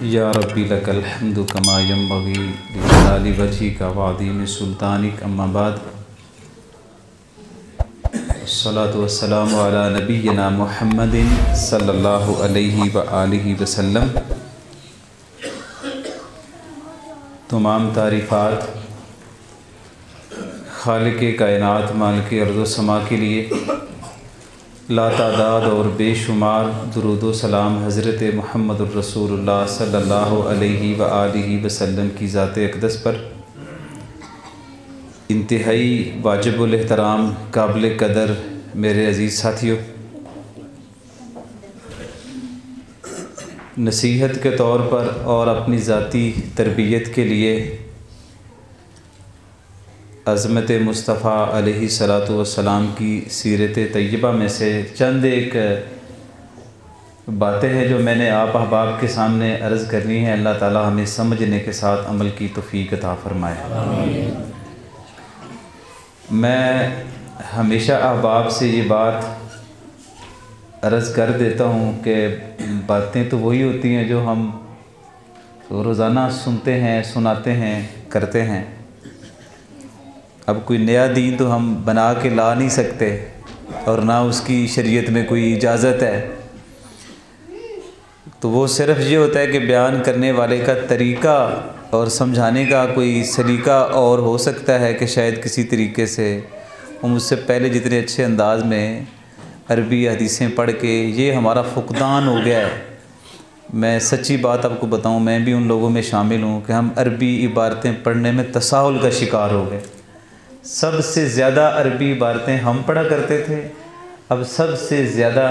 या रब्बी लकल हम्दु कमा यंबग़ी लिजलाली वजहिका व अज़ीम सुल्तानिक, अम्मा बाद। अस्सलातु वस्सलामु अला नबिय्यिना मुहम्मदिन सल्लल्लाहु अलैहि व आलिहि वसल्लम। तमाम तारीफ़ात खालिक़े कायनात मालिके अर्ज़ व समा के लिए लातादाद और बेशुमार दुरूद व सलाम हज़रत मुहम्मदुर रसूलुल्लाह सल्लल्लाहु अलैहि व आलिहि वसल्लम की ज़ात अक़दस पर इंतहाई वाजिबुल एहतराम काबिल कदर मेरे अज़ीज़ साथियों, नसीहत के तौर पर और अपनी ज़ाती तरबियत के लिए अज़मत मुस्तफ़ा अलैहिस्सलातु वस्सलाम की सीरत तय्यबा में से चंद एक बातें हैं जो मैंने आप अहबाब के सामने अर्ज़ करनी है। अल्लाह ताला हमें समझने के साथ अमल की तौफ़ीक़ अता फ़रमाए। मैं हमेशा अहबाब से ये बात अर्ज़ कर देता हूँ कि बातें तो वही होती हैं जो हम रोज़ाना सुनते हैं, सुनाते हैं, करते हैं। अब कोई नया दीन तो हम बना के ला नहीं सकते और ना उसकी शरीयत में कोई इजाज़त है। तो वो सिर्फ़ ये होता है कि बयान करने वाले का तरीक़ा और समझाने का कोई सलीका और हो सकता है कि शायद किसी तरीके से वो मुझसे पहले जितने अच्छे अंदाज़ में अरबी हदीसें पढ़ के ये हमारा फ़ुक़दान हो गया है। मैं सच्ची बात आपको बताऊं, मैं भी उन लोगों में शामिल हूं कि हम अरबी इबारतें पढ़ने में तसाहुल का शिकार हो गए। सबसे ज़्यादा अरबी इबारतें हम पढ़ा करते थे, अब सबसे ज़्यादा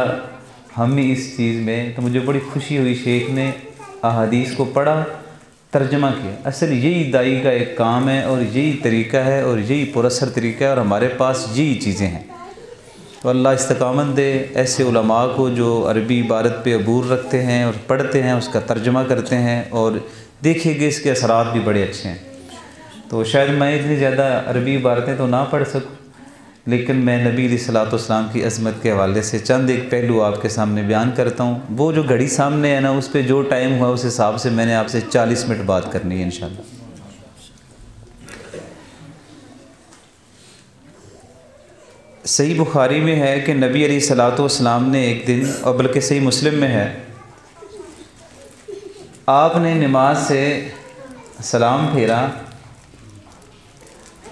हम ही इस चीज़ में। तो मुझे बड़ी खुशी हुई, शेख ने अहादीस को पढ़ा, तर्जमा किया। असल यही दाई का एक काम है और यही तरीक़ा है और यही पुरअसर तरीक़ा है और हमारे पास यही चीज़ें हैं। तो अल्लाह इस्तकामत दे ऐसे उलमा को जो अरबी इबारत पे अबूर रखते हैं और पढ़ते हैं, उसका तर्जमा करते हैं और देखिएगा इसके असरात भी बड़े अच्छे हैं। तो शायद मैं इतनी ज़्यादा अरबी इबारतें तो ना पढ़ सकूं, लेकिन मैं नबी अलैहिस्सलातु वस्सलाम की अज़मत के हवाले से चंद एक पहलू आपके सामने बयान करता हूँ। वो जो घड़ी सामने है ना, उस पर जो टाइम हुआ उस हिसाब से मैंने आपसे 40 मिनट बात करनी है इंशाअल्लाह। सही बुखारी में है कि नबी अलैहिस्सलातु वस्सलाम ने एक दिन, और बल्कि सही मुस्लिम में है, आपने नमाज से सलाम फेरा।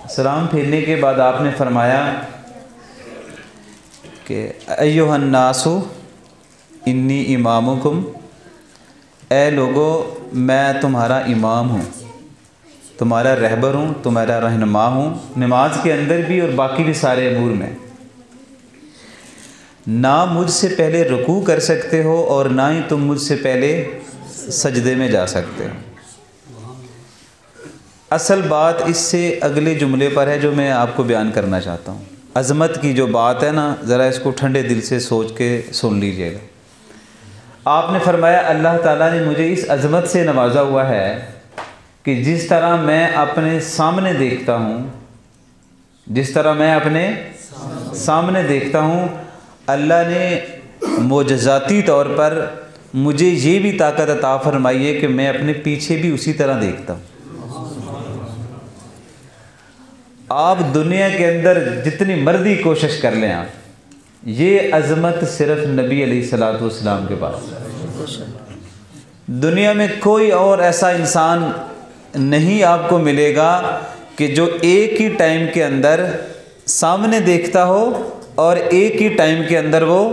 सलाम फेरने के बाद आपने फरमाया कि अय्युहन्नासु इन्नी इमामुकुम, ए लोगो मैं तुम्हारा इमाम हूँ, तुम्हारा रहबर हूँ, तुम्हारा रहनुमा हूँ, नमाज के अंदर भी और बाकी भी सारे अमूर में। ना मुझसे पहले रुकू कर सकते हो और ना ही तुम मुझसे पहले सजदे में जा सकते हो। असल बात इससे अगले जुमले पर है जो मैं आपको बयान करना चाहता हूँ। अज़मत की जो बात है ना, ज़रा इसको ठंडे दिल से सोच के सुन लीजिएगा। आपने फरमाया अल्लाह ताला ने मुझे इस अज़मत से नवाजा हुआ है कि जिस तरह मैं अपने सामने देखता हूँ, जिस तरह मैं अपने सामने देखता हूँ, अल्लाह ने मोजज़ाती तौर पर मुझे ये भी ताकत अता फरमाई है कि मैं अपने पीछे भी उसी तरह देखता हूँ। आप दुनिया के अंदर जितनी मर्जी कोशिश कर लें, आप ये अज़मत सिर्फ नबी अलैहिस्सलातु वस्सलाम के पास। दुनिया में कोई और ऐसा इंसान नहीं आपको मिलेगा कि जो एक ही टाइम के अंदर सामने देखता हो और एक ही टाइम के अंदर वो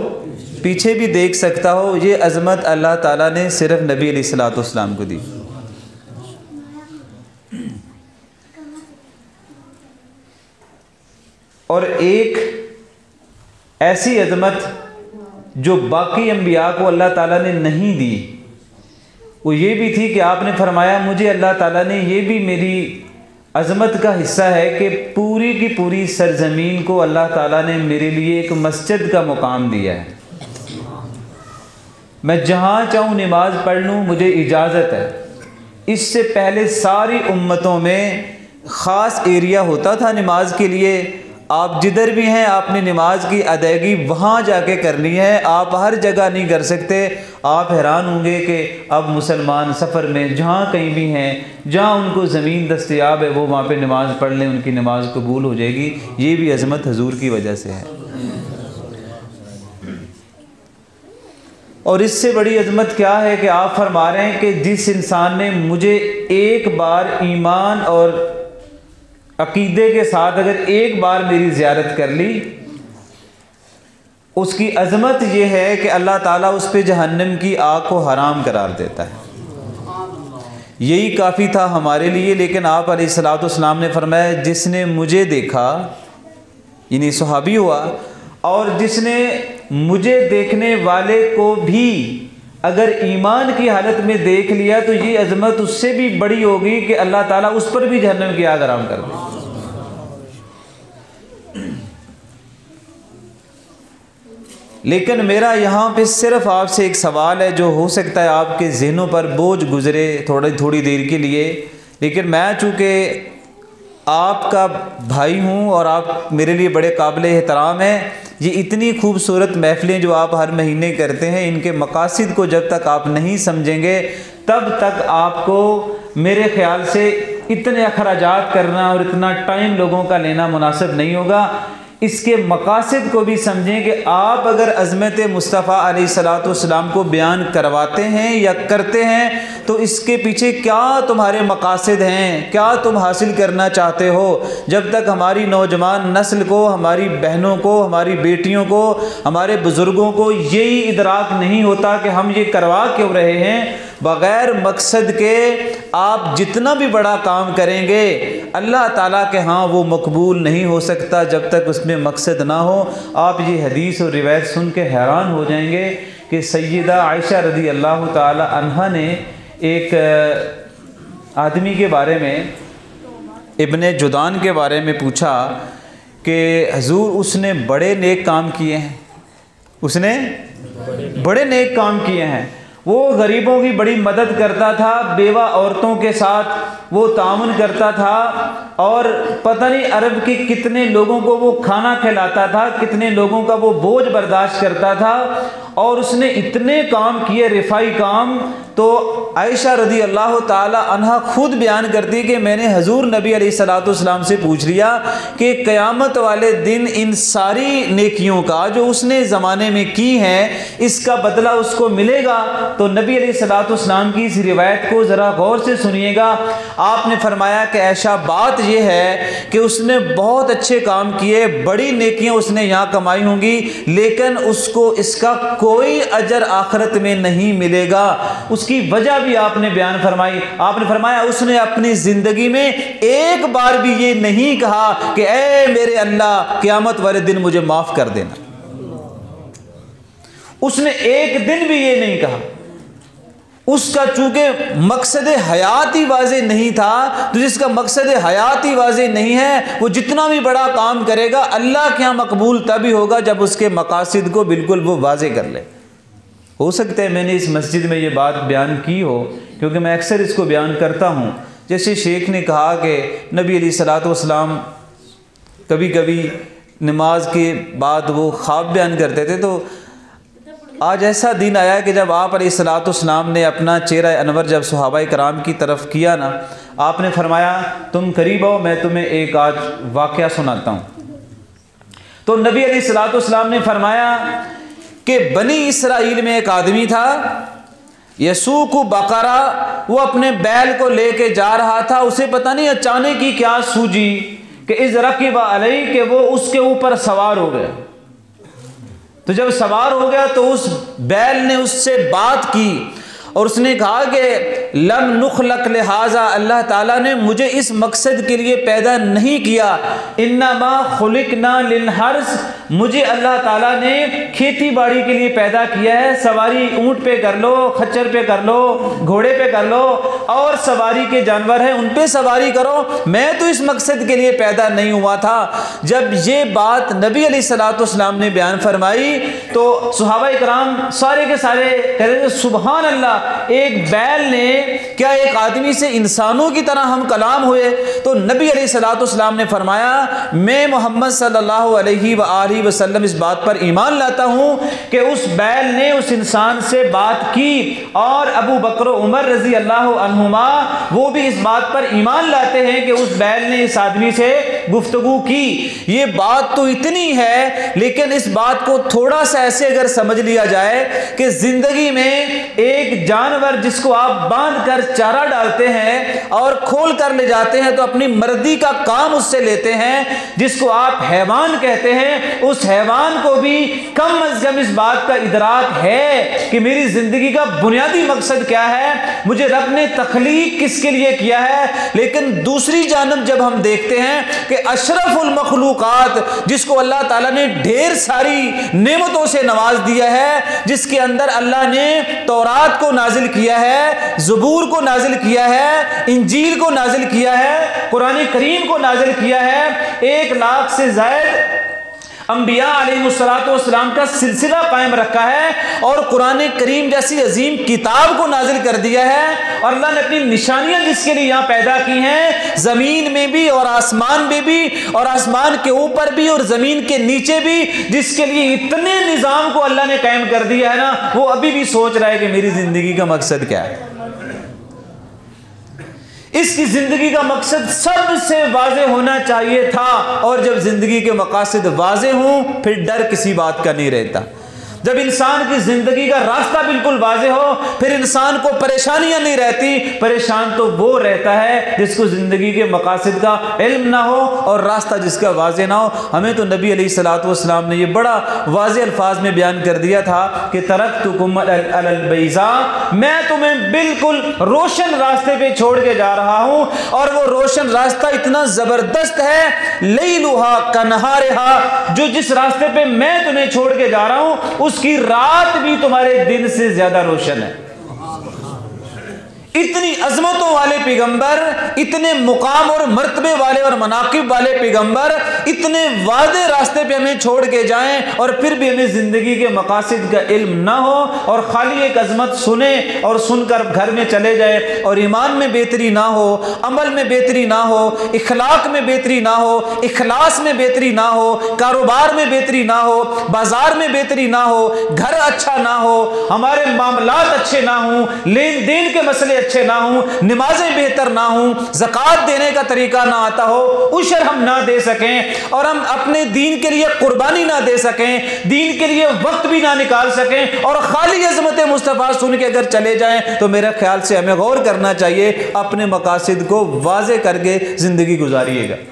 पीछे भी देख सकता हो। ये अज़मत अल्लाह ताला ने सिर्फ नबी अलैहिस्सलातु वस्सलाम को दी। और एक ऐसी अज़मत जो बाकी अंबिया को अल्लाह ताला ने नहीं दी, वो ये भी थी कि आपने फरमाया मुझे अल्लाह ताला ने, ये भी मेरी अज़मत का हिस्सा है कि पूरी की पूरी सरज़मीन को अल्लाह ताला ने मेरे लिए एक मस्जिद का मुकाम दिया है। मैं जहाँ चाहूँ नमाज पढ़ लूँ, मुझे इजाज़त है। इससे पहले सारी उम्मतों में ख़ास एरिया होता था नमाज के लिए, आप जिधर भी हैं आपने नमाज की अदायगी वहाँ जाके करनी है, आप हर जगह नहीं कर सकते। आप हैरान होंगे कि अब मुसलमान सफ़र में जहाँ कहीं भी हैं, जहाँ उनको ज़मीन दस्तयाब है, वो वहाँ पे नमाज़ पढ़ लें, उनकी नमाज कबूल हो जाएगी। ये भी अज़मत हुजूर की वजह से है। और इससे बड़ी अज़मत क्या है कि आप फरमा रहे हैं कि जिस इंसान ने मुझे एक बार ईमान और अकीदे के साथ अगर एक बार मेरी ज़ियारत कर ली, उसकी अज़मत यह है कि अल्लाह ताला उस पर जहन्नम की आग को हराम करार देता है। यही काफ़ी था हमारे लिए। लेकिन आप अलैहिस्सलाम ने फरमाया जिसने मुझे देखा, यानी सहाबी हुआ, और जिसने मुझे देखने वाले को भी अगर ईमान की हालत में देख लिया तो ये अज़मत उससे भी बड़ी होगी कि अल्लाह ताला उस पर भी जहन्नम की आग हराम कर दे। लेकिन मेरा यहाँ पे सिर्फ आपसे एक सवाल है जो हो सकता है आपके ज़हनों पर बोझ गुज़रे थोड़ी देर के लिए, लेकिन मैं चूँकि आपका भाई हूँ और आप मेरे लिए बड़े काबिल एहतराम हैं, ये इतनी खूबसूरत महफ़िलें जो आप हर महीने करते हैं, इनके मकासद को जब तक आप नहीं समझेंगे तब तक आपको मेरे ख़्याल से इतने अखराजात करना और इतना टाइम लोगों का लेना मुनासिब नहीं होगा। इसके मकासद को भी समझें कि आप अगर अज़मत मुस्तफ़ा अलैहिस्सलाम को बयान करवाते हैं या करते हैं तो इसके पीछे क्या तुम्हारे मकासद हैं, क्या तुम हासिल करना चाहते हो। जब तक हमारी नौजवान नस्ल को, हमारी बहनों को, हमारी बेटियों को, हमारे बुज़ुर्गों को यही इदराक नहीं होता कि हम ये करवा क्यों रहे हैं, बग़ैर मकसद के आप जितना भी बड़ा काम करेंगे अल्लाह ताला के यहाँ वो मकबूल नहीं हो सकता जब तक उसमें मकसद ना हो। आप ये हदीस और रिवायत सुन के हैरान हो जाएंगे कि सैयदा आयशा रज़ी अल्लाह ताला अन्हा ने एक आदमी के बारे में, इब्ने जुदान के बारे में पूछा कि हुज़ूर उसने बड़े नेक काम किए हैं, उसने बड़े नेक काम किए हैं, वो गरीबों की बड़ी मदद करता था, बेवा औरतों के साथ वो तामुन करता था और पता नहीं अरब के कितने लोगों को वो खाना खिलाता था, कितने लोगों का वो बोझ बर्दाश्त करता था। और उसने इतने काम किए रिफाई काम, तो आयशा रज़ी अल्लाह ताला अन्हा खुद बयान करती कि मैंने हजूर नबी अलैहिस्सलाम से पूछ लिया कि क़यामत वाले दिन इन सारी नेकियों का जो उसने ज़माने में की हैं इसका बदला उसको मिलेगा। तो नबी अलैहिस्सलाम की इस रिवायत को ज़रा गौर से सुनिएगा। आपने फरमाया कि आयशा बात यह है कि उसने बहुत अच्छे काम किए, बड़ी नेकियां उसने यहाँ कमाई होंगी, लेकिन उसको इसका कोई अजर आखिरत में नहीं मिलेगा। उसकी वजह भी आपने बयान फरमाई। आपने फरमाया उसने अपनी ज़िंदगी में एक बार भी ये नहीं कहा कि ऐ मेरे अल्लाह क़यामत वाले दिन मुझे माफ़ कर देना। उसने एक दिन भी ये नहीं कहा। उसका चूंकि मकसद हयात ही वाज़े नहीं था, तो जिसका मकसद हयात ही वाज़े नहीं है वो जितना भी बड़ा काम करेगा अल्लाह के यहाँ मकबूल तभी होगा जब उसके मकासद को बिल्कुल वो वाज़े कर ले। हो सकता है मैंने इस मस्जिद में ये बात बयान की हो, क्योंकि मैं अक्सर इसको बयान करता हूँ। जैसे शेख ने कहा कि नबी अलैहिस्सलाम कभी कभी नमाज के बाद वो ख्वाब बयान करते थे, तो आज ऐसा दिन आया कि जब आप अलैहिस्सलाम ने अपना चेहरा अनवर जब सहाबाए कराम की तरफ किया ना, आपने फरमाया तुम करीब आओ, मैं तुम्हें एक आज वाक़या सुनाता हूँ। तो नबी अलैहिस्सलाम ने फरमाया कि बनी इसराइल में एक आदमी था, यसूकु बकरा, वो अपने बैल को लेके जा रहा था, उसे पता नहीं अचानक ही क्या सूझी कि इज़ रकिबा अलैहि, कि वो उसके ऊपर सवार हो गया। तो जब सवार हो गया तो उस बैल ने उससे बात की और उसने कहा कि लम नुखलक लिहाजा, अल्लाह ताला ने मुझे इस मकसद के लिए पैदा नहीं किया, इन्नमा खुलिकना लिलहर्स, मुझे अल्लाह ताला ने खेती बाड़ी के लिए पैदा किया है। सवारी ऊँट पे कर लो, खच्चर पे कर लो, घोड़े पे कर लो, और सवारी के जानवर हैं उन पे सवारी करो, मैं तो इस मकसद के लिए पैदा नहीं हुआ था। जब ये बात नबी अलैहिस्सलाम ने बयान फरमाई तो सहाबाए कराम सारे के सारे कह रहे थे सुबहान अल्लाह, एक बैल ने क्या एक आदमी से इंसानों की तरह हम कलाम हुए? तो नबी अलैहिस्सलाम ने फरमाया, मैं मोहम्मद सल्लल्लाहु अलैहि वसल्लम इस बात पर ईमान लाता हूँ कि उस बैल ने उस इंसान से बात की, और अबू बकर उमर रजी अल्लाह अन्हुमा वो भी इस बात पर ईमान लाते हैं कि उस बैल ने इस आदमी से गुफ्तगू की। ये बात तो इतनी है, लेकिन इस बात को थोड़ा सा ऐसे अगर समझ लिया जाए कि जिंदगी में एक जानवर जिसको आप बांध कर चारा डालते हैं और खोल कर ले जाते हैं तो अपनी मर्जी का काम उससे लेते हैं, जिसको आप हैवान कहते हैं, उस हैवान को भी कम अज कम इस बात का इदराक है कि मेरी जिंदगी का बुनियादी मकसद क्या है, मुझे रब ने तख्लीक किसके लिए किया है। लेकिन दूसरी जानब जब हम देखते हैं कि अशरफुल मखलूकात जिसको अल्लाह ताला ने ढेर सारी नेमतों से नवाज दिया है, जिसके अंदर अल्लाह ने तौरात को नाजिल किया है, ज़बूर को नाजिल किया है, इंजील को नाजिल किया है, कुरान करीम को नाजिल किया है, 1 लाख से ज़ायद अंबिया अलैहिस्सलाम का सिलसिला कायम रखा है, और कुरान करीम जैसी अजीम किताब को नाजिल कर दिया है, और अल्लाह ने अपनी निशानियां जिसके लिए यहाँ पैदा की हैं, जमीन में भी और आसमान में भी, और आसमान के ऊपर भी और जमीन के नीचे भी, जिसके लिए इतने निजाम को अल्लाह ने कायम कर दिया है ना, वो अभी भी सोच रहा है कि मेरी जिंदगी का मकसद क्या है। इसकी जिंदगी का मकसद सबसे वाज़ेह होना चाहिए था, और जब जिंदगी के मकासद वाज़ेह हों फिर डर किसी बात का नहीं रहता। जब इंसान की जिंदगी का रास्ता बिल्कुल वाज़ेह हो फिर इंसान को परेशानियां नहीं रहती। परेशान तो वो रहता है जिसको जिंदगी के मकासद का इल्म ना हो और रास्ता जिसका वाज़ेह ना हो। हमें तो नबी अलैहिस्सलाम ने ये बड़ा वाज़ेह अल्फाज में बयान कर दिया था कि तरक्तुकुम अलल बैज़ा, मैं तुम्हें बिल्कुल रोशन रास्ते पे छोड़ के जा रहा हूं, और वो रोशन रास्ता इतना जबरदस्त है, लैलुहा कनहारिहा, जो जिस रास्ते पे मैं तुम्हें छोड़ के जा रहा हूं उसकी रात भी तुम्हारे दिन से ज्यादा रोशन है। इतनी अजमतों वाले पैगंबर, इतने मुकाम और मर्तबे वाले और मनाकिब वाले पैगंबर इतने वादे रास्ते पे हमें छोड़ के जाएं, और फिर भी हमें जिंदगी के मकासद का इल्म ना हो और खाली एक अजमत सुने और सुनकर घर में चले जाए, और ईमान में बेहतरी ना हो, अमल में बेहतरी ना हो, इखलाक में बेहतरी ना हो, इखलास में बेहतरी ना हो, कारोबार में बेहतरी ना हो, बाजार में बेहतरी ना हो, घर अच्छा ना हो, हमारे मामलात अच्छे ना हो, लेन देन के मसले अच्छे ना हो, नमाजें बेहतर ना हो, ज़कात देने का तरीका ना आता हो, उशर हम ना दे सकें, और हम अपने दीन के लिए कुर्बानी ना दे सकें, दीन के लिए वक्त भी ना निकाल सकें, और खाली अज़मत मुस्तफ़ा सुन के अगर चले जाएं, तो मेरे ख्याल से हमें गौर करना चाहिए, अपने मकासद को वाज़े करके ज़िंदगी गुजारिएगा।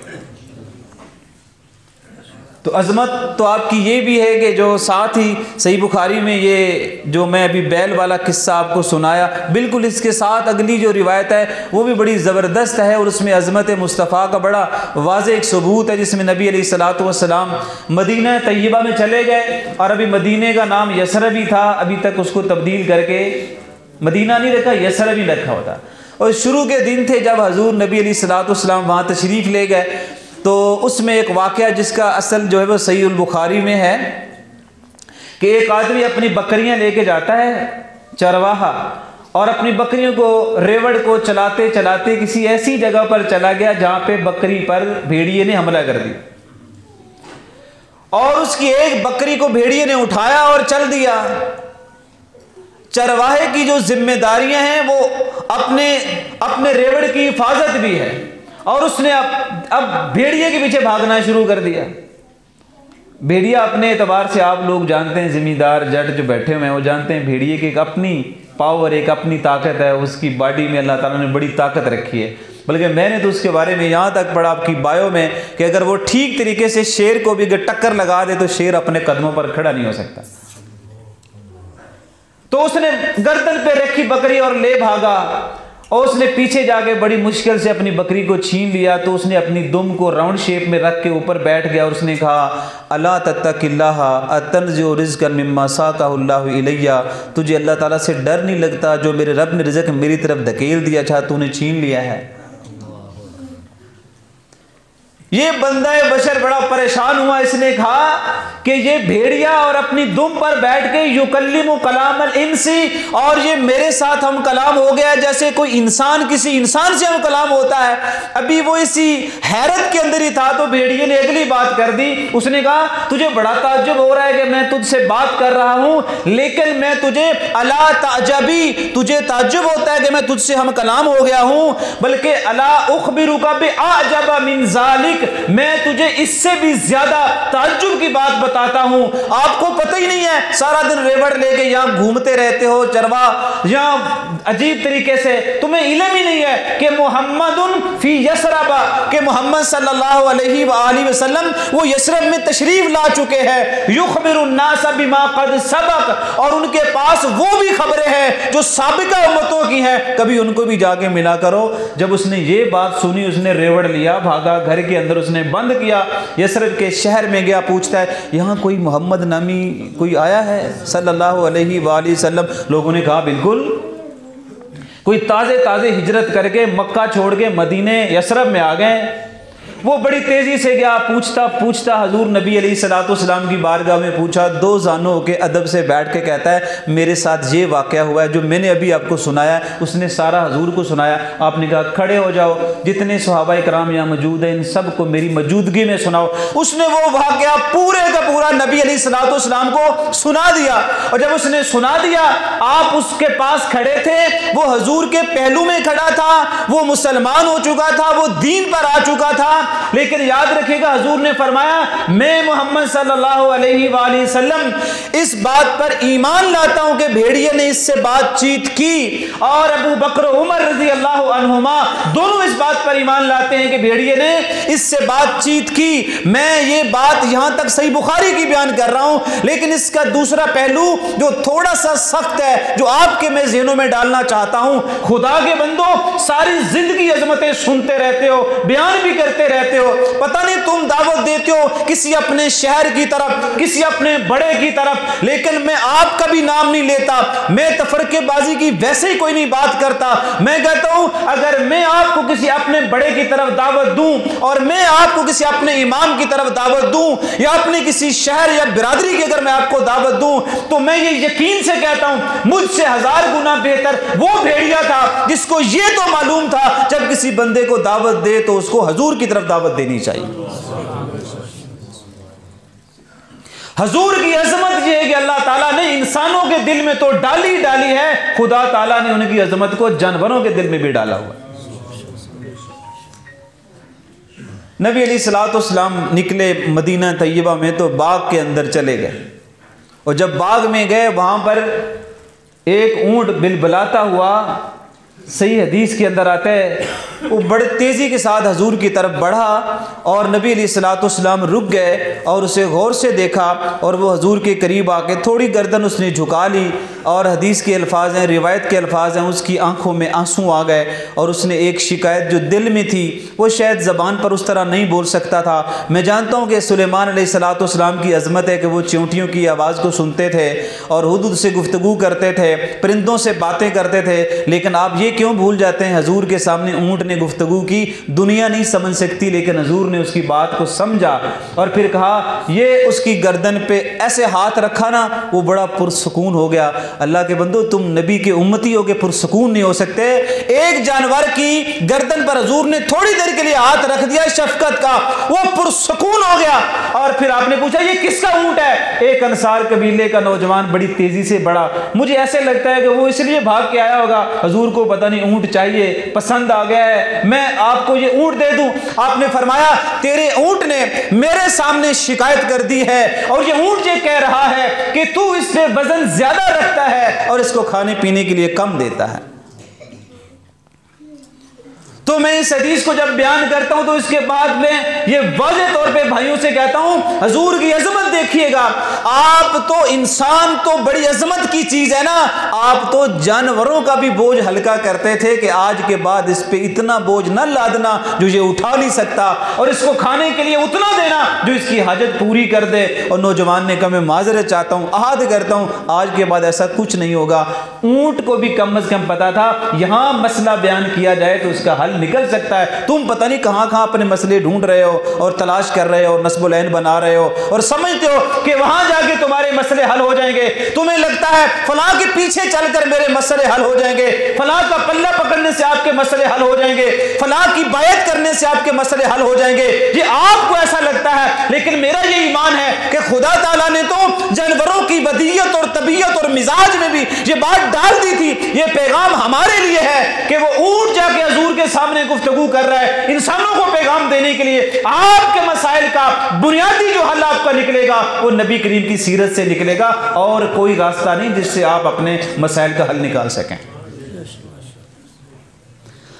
तो अज़मत तो आपकी ये भी है कि जो साथ ही सही बुखारी में ये जो मैं अभी बैल वाला किस्सा आपको सुनाया, बिल्कुल इसके साथ अगली जो रिवायत है वो भी बड़ी ज़बरदस्त है, और उसमें अज़मत मुस्तफ़ा का बड़ा वाज़ेह एक सबूत है, जिसमें नबी अलैहिस्सलाम मदीना तैयबा में चले गए, और अभी मदीने का नाम यसरबी था, अभी तक उसको तब्दील करके मदीना नहीं रखा, यसरबी रखा होता। और शुरू के दिन थे जब हजूर नबी अलैहिस्सलाम वहाँ तशरीफ़ ले गए, तो उसमें एक वाक़या जिसका असल जो है वो सही बुखारी में है कि एक आदमी अपनी बकरियां लेके जाता है चरवाहा, और अपनी बकरियों को रेवड़ को चलाते चलाते किसी ऐसी जगह पर चला गया जहां पे बकरी पर भेड़िए ने हमला कर दिया, और उसकी एक बकरी को भेड़िए ने उठाया और चल दिया। चरवाहे की जो जिम्मेदारियां हैं वो अपने रेवड़ की हिफाजत भी है, और उसने अब भेड़िए के पीछे भागना शुरू कर दिया। भेड़िया अपने एतबार से आप लोग जानते हैं, जिम्मेदार जट जो बैठे हुए हैं वो जानते हैं, भेड़िए की एक अपनी पावर, एक अपनी ताकत है, उसकी बॉडी में अल्लाह ताला ने बड़ी ताकत रखी है। बल्कि मैंने तो उसके बारे में यहाँ तक पढ़ा आपकी बायो में कि अगर वो ठीक तरीके से शेर को भी अगर टक्कर लगा दे तो शेर अपने कदमों पर खड़ा नहीं हो सकता। तो उसने गर्दन पे रखी बकरी और ले भागा, और उसने पीछे जाके बड़ी मुश्किल से अपनी बकरी को छीन लिया। तो उसने अपनी दुम को राउंड शेप में रख के ऊपर बैठ गया, और उसने कहा अला तत्तकिल्लाह अतनज़ु रिज़्क़न मिम्मा साक़हुल्लाहु इलैया, तुझे अल्लाह ताला से डर नहीं लगता, जो मेरे रब ने रिज़्क़ मेरी तरफ धकेल दिया था तूने छीन लिया है। ये बंदा बशर बड़ा परेशान हुआ। इसने कहा कि ये भेड़िया और अपनी दुम पर बैठ के युकल्लिमु कलामल इंसी, और ये मेरे साथ हम कलाम हो गया जैसे कोई इंसान किसी इंसान से हम कलाम होता है। अभी वो इसी हैरत के अंदर ही था तो भेड़िए ने अगली बात कर दी। उसने कहा तुझे बड़ा ताज्जुब हो रहा है कि मैं तुझसे बात कर रहा हूं, लेकिन मैं तुझे अला ताजबी, तुझे ताज्जुब होता है कि मैं तुझसे हम कलाम हो गया हूं, बल्कि अला उखबिरुका बि अजब मिन ज़ालिक, मैं तुझे इससे भी ज्यादा ताज्जुब की बात बताता हूं। आपको पता ही नहीं है, सारा दिन रेवड़ लेके यहां घूमते रहते हो चरवा, यहां अजीब तरीके से, तुम्हें इल्म ही नहीं है कि मुहम्मदुन फी यसरबा, कि मोहम्मद सल्लल्लाहु अलैहि वसल्लम वो यसरब में तशरीफ ला चुके हैं। युखबिरुन नास बिमा कद सबक, और उनके पास वो भी खबरें हैं जो साबिका उम्मतों की हैं, कभी उनको भी जाके मिला करो। जब उसने ये बात सुनी उसने रेवड़ लिया, भागा घर के अंदर उसने बंद किया, यसरब के शहर में गया, पूछता है यहाँ कोई मोहम्मद नामी कोई आया है सल्लल्लाहु अलैहि वसल्लम। लोगों ने कहा बिल्कुल, कोई ताज़े ताज़े हिजरत करके मक्का छोड़ के मदीने यसरब में आ गए। वो बड़ी तेजी से गया, पूछता पूछता हजूर नबी अलैहिस्सलाम की बारगाह में पूछा, दो जानों के अदब से बैठ के कहता है मेरे साथ ये वाक़या हुआ है जो मैंने अभी आपको सुनाया। उसने सारा हजूर को सुनाया। आपने कहा खड़े हो जाओ, जितने सहाबा इकराम यहाँ मौजूद हैं इन सब को मेरी मौजूदगी में सुनाओ। उसने वो वाक़या पूरे का पूरा नबी अलैहिस्सलाम को सुना दिया, और जब उसने सुना दिया आप उसके पास खड़े थे, वो हजूर के पहलू में खड़ा था, वो मुसलमान हो चुका था, वो दीन पर आ चुका था। लेकिन याद रखिएगा हजूर ने फरमाया मैं मोहम्मद सल्लल्लाहु अलैहि वसल्लम इस बात पर ईमान लाता हूं कि भेड़िए ने इससे बातचीत की, और अबू बकर उमर रजी अल्लाह अन्हुमा दोनों इस बात पर ईमान लाते हैं कि भेड़िए ने इससे बातचीत की। मैं ये बात यहां तक सही बुखारी की बयान कर रहा हूं, लेकिन इसका दूसरा पहलू जो थोड़ा सा सख्त है, जो आपके मैं ज़हनों में डालना चाहता हूं। खुदा के बंदो, सारी जिंदगी अजमतें सुनते रहते हो, बयान भी करते रहते हो, पता नहीं तुम दावत देते हो किसी अपने शहर की तरफ, किसी अपने बड़े की तरफ, लेकिन मैं आपका भी नाम नहीं लेता। मैं तफरकेबाजी की वैसे ही कोई नहीं बात करता। मैं कहता हूं अगर मैं आपको किसी अपने बड़े की तरफ दावत दूं, और मैं आपको किसी अपने इमाम की तरफ दावत दूं, या अपने किसी शहर या बिरादरी की अगर मैं आपको दावत दूं, तो मैं ये यकीन से कहता हूं मुझसे 1000 गुना बेहतर वो भेड़िया था जिसको ये तो मालूम था जब किसी बंदे को दावत दे तो उसको हजूर की तरफ दावत देनी चाहिए। हजूर की अजमत यह है कि अल्लाह ताला ने इंसानों के दिल में तो डाली डाली है, खुदा ताला ने उनकी अजमत को जानवरों के दिल में भी डाला हुआ। नबी अलैहिस्सलाम निकले मदीना तैयबा में तो बाग के अंदर चले गए, और जब बाग में गए वहां पर एक ऊंट बिलबिलाता हुआ, सही हदीस के अंदर आता है, वो बड़े तेज़ी के साथ हजूर की तरफ बढ़ा, और नबी अलैहिस्सलाम रुक गए और उसे गौर से देखा, और वो हजूर के करीब आके थोड़ी गर्दन उसने झुका ली, और हदीस के अल्फाज हैं, रिवायत के अल्फाज हैं, उसकी आंखों में आंसू आ गए, और उसने एक शिकायत जो दिल में थी वो शायद ज़बान पर उस तरह नहीं बोल सकता था। मैं जानता हूँ कि सुलेमान अलैहिस्सलाम की अज़मत है कि वो चींटियों की आवाज़ को सुनते थे और हुदूद से गुफ्तगू करते थे, परिंदों से बातें करते थे, लेकिन आप ये क्यों भूल जाते हैं हजूर के सामने ऊंट ने गुफ्तगू की। दुनिया नहीं समझ सकती, लेकिन हजूर ने उसकी बात को समझा, और फिर कहा ये उसकी गर्दन पे ऐसे हाथ रखा ना, वो बड़ा पुरसकून हो गया। अल्लाह के बंदो, तुम नबी के उम्मती हो के पुरसकून नहीं हो सकते। एक जानवर की गर्दन पर हजूर ने थोड़ी देर के लिए हाथ रख दिया शफकत का, वो पुरसकून हो गया। और फिर आपने पूछा ये किसका ऊंट है? एक अंसार कबीले का नौजवान बड़ी तेजी से बढ़ा। मुझे ऐसे लगता है कि वो इसलिए भाग के आया होगा, हजूर को पता नहीं ऊंट चाहिए, पसंद आ गया है, मैं आपको ये ऊंट दे दूं। आपने फरमाया तेरे ऊंट ने मेरे सामने शिकायत कर दी है, और ये ऊंट ये कह रहा है कि तू इससे वजन ज्यादा रखता है और इसको खाने पीने के लिए कम देता है। तो मैं इस हदीस को जब बयान करता हूं तो इसके बाद में ये वाज़ेह तौर पे भाइयों से कहता हूं, हजूर की अजमत देखिएगा। आप तो इंसान तो बड़ी अजमत की चीज है ना, आप तो जानवरों का भी बोझ हल्का करते थे कि आज के बाद इस पे इतना बोझ न लादना जो ये उठा नहीं सकता, और इसको खाने के लिए उतना देना जो इसकी हाजत पूरी कर दे। और नौजवान ने कहा मैं माजरत चाहता हूं, अहद करता हूं, आज के बाद ऐसा कुछ नहीं होगा। ऊंट को भी कम अज कम पता था यहां मसला बयान किया जाए तो उसका हल हल निकल सकता है। तुम पता नहीं कहाँ कहाँ अपने मसले ढूंढ रहे हो और तलाश कर रहे हो, नस्बुल ऐन बना रहे हो और समझते हो कि वहां जाके तुम्हारे मसले हल हो जाएंगे। तुम्हें लगता है फलां के पीछे चलकर मेरे मसले हल हो जाएंगे, फलां का पल्ला पकड़ने से आपके मसले हल हो जाएंगे, फलां की बायत करने से आपके मसले हल हो जाएंगे। ये आपको ऐसा लगता है, लेकिन मेरा ये ईमान है कि खुदा ताला ने तो जानवरों की बदियत और तबीयत और मिजाज में भी ये बात डाल दी थी। ये पैगाम हमारे लिए है कि वो ऊंट जाके हुजूर के सामने गुफ्तगू कर रहा है इंसानों को पैगाम देने के लिए। आपके मसाइल का बुनियादी जो हल आपका निकलेगा वो नबी करीम की सीरत से निकलेगा और कोई रास्ता नहीं जिससे आप अपने मसाइल का हल निकाल सकें।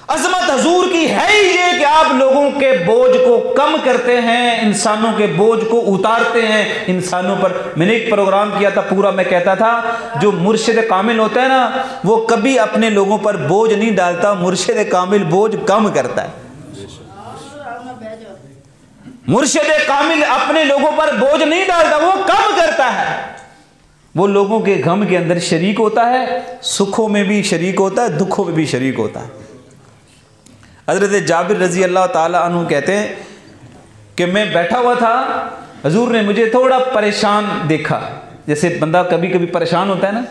अजमत हजूर की है ही ये कि आप लोगों के बोझ को कम करते हैं, इंसानों के बोझ को उतारते हैं इंसानों पर। मैंने एक प्रोग्राम किया था पूरा, मैं कहता था जो मुर्शिद कामिल होता है ना वो कभी अपने लोगों पर बोझ नहीं डालता, मुर्शिद कामिल बोझ कम करता है। मुर्शिद कामिल अपने लोगों पर बोझ नहीं डालता, वो कम करता है। वो लोगों के गम के अंदर शरीक होता है, सुखों में भी शरीक होता है, दुखों में भी शरीक होता है। हज़रत जाबिर रज़ी अल्लाह ताला अन्हु कहते हैं कि मैं बैठा हुआ था, हुजूर ने मुझे थोड़ा परेशान देखा, जैसे बंदा कभी कभी परेशान होता है ना,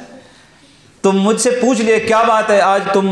तो मुझसे पूछ लिया क्या बात है आज तुम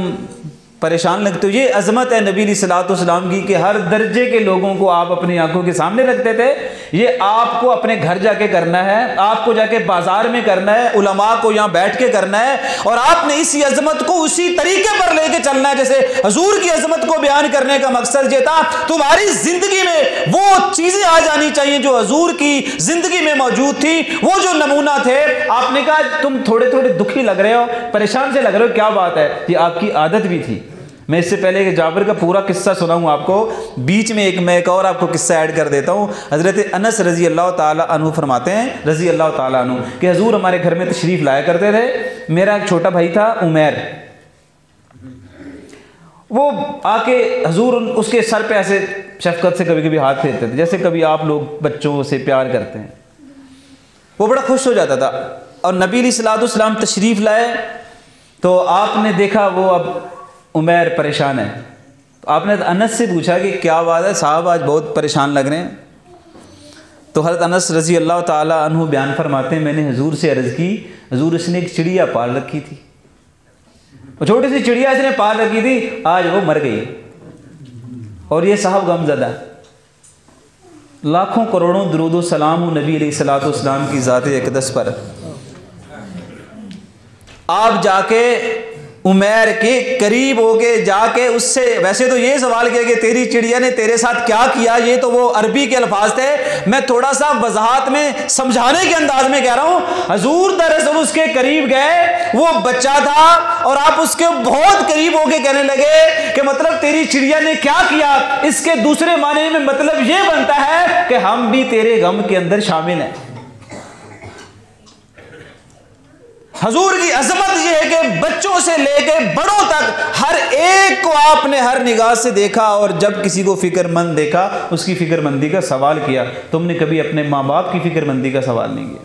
परेशान लगते हो। ये अजमत है नबी सल्लल्लाहु अलैहि वसल्लम की कि हर दर्जे के लोगों को आप अपनी आंखों के सामने रखते थे। ये आपको अपने घर जाके करना है, आपको जाके बाजार में करना है, उलमा को यहाँ बैठ के करना है और आपने इसी अजमत को उसी तरीके पर लेके चलना है जैसे हजूर की अजमत को बयान करने का मकसद ये था। तुम्हारी जिंदगी में वो चीजें आ जानी चाहिए जो हजूर की जिंदगी में मौजूद थी, वो जो नमूना थे। आपने कहा तुम थोड़े थोड़े दुखी लग रहे हो, परेशान से लग रहे हो, क्या बात है? ये आपकी आदत भी थी। मैं इससे पहले कि जाबिर का पूरा किस्सा सुनाऊं आपको, बीच में मैं एक और आपको किस्सा ऐड कर देता हूं। हज़रत अनस रज़ी अल्लाह ताला अन्हु फरमाते हैं रज़ी अल्लाह ताला अन्हु कि हजूर हमारे घर में तशरीफ़ लाया करते थे। मेरा एक छोटा भाई था उमैर, वो आके हजूर उसके सर पे ऐसे शफकत से कभी कभी हाथ फेरते थे, जैसे कभी आप लोग बच्चों से प्यार करते हैं। वो बड़ा खुश हो जाता था। और नबी सल्लल्लाहु अलैहि वसल्लम तशरीफ़ लाए तो आपने देखा वो अब उमैर परेशान है। तो आपने अनस से पूछा कि क्या बात है साहब, आज बहुत परेशान लग रहे हैं। तो हज़रत अनस रज़ी अल्लाह ताला अन्हु बयान फरमाते हैं मैंने हुजूर से अर्ज़ की, हुजूर इसने एक चिड़िया पाल रखी थी, वो छोटी सी चिड़िया इसने पाल रखी थी, आज वो मर गई और ये साहब गमज़दा। लाखों करोड़ों दुरूद सलाम नबी अलैहिस्सलातु वस्सलाम की ज़ात अक़दस पर। आप जाके उमैर के करीब होके जाके उससे, वैसे तो ये सवाल किया कि तेरी चिड़िया ने तेरे साथ क्या किया, ये तो वो अरबी के अल्फाज थे, मैं थोड़ा सा वजाहत में समझाने के अंदाज में कह रहा हूँ। हजूर दरअसल उसके करीब गए, वो बच्चा था और आप उसके बहुत करीब होके कहने लगे कि मतलब तेरी चिड़िया ने क्या किया। इसके दूसरे माने में मतलब ये बनता है कि हम भी तेरे गम के अंदर शामिल हैं। हजूर की अजमत यह है कि बच्चों से लेके बड़ों तक हर एक को आपने हर निगाह से देखा और जब किसी को फिक्रमंद देखा उसकी फिक्रमंदी का सवाल किया। तुमने कभी अपने माँ बाप की फिक्रमंदी का सवाल नहीं किया।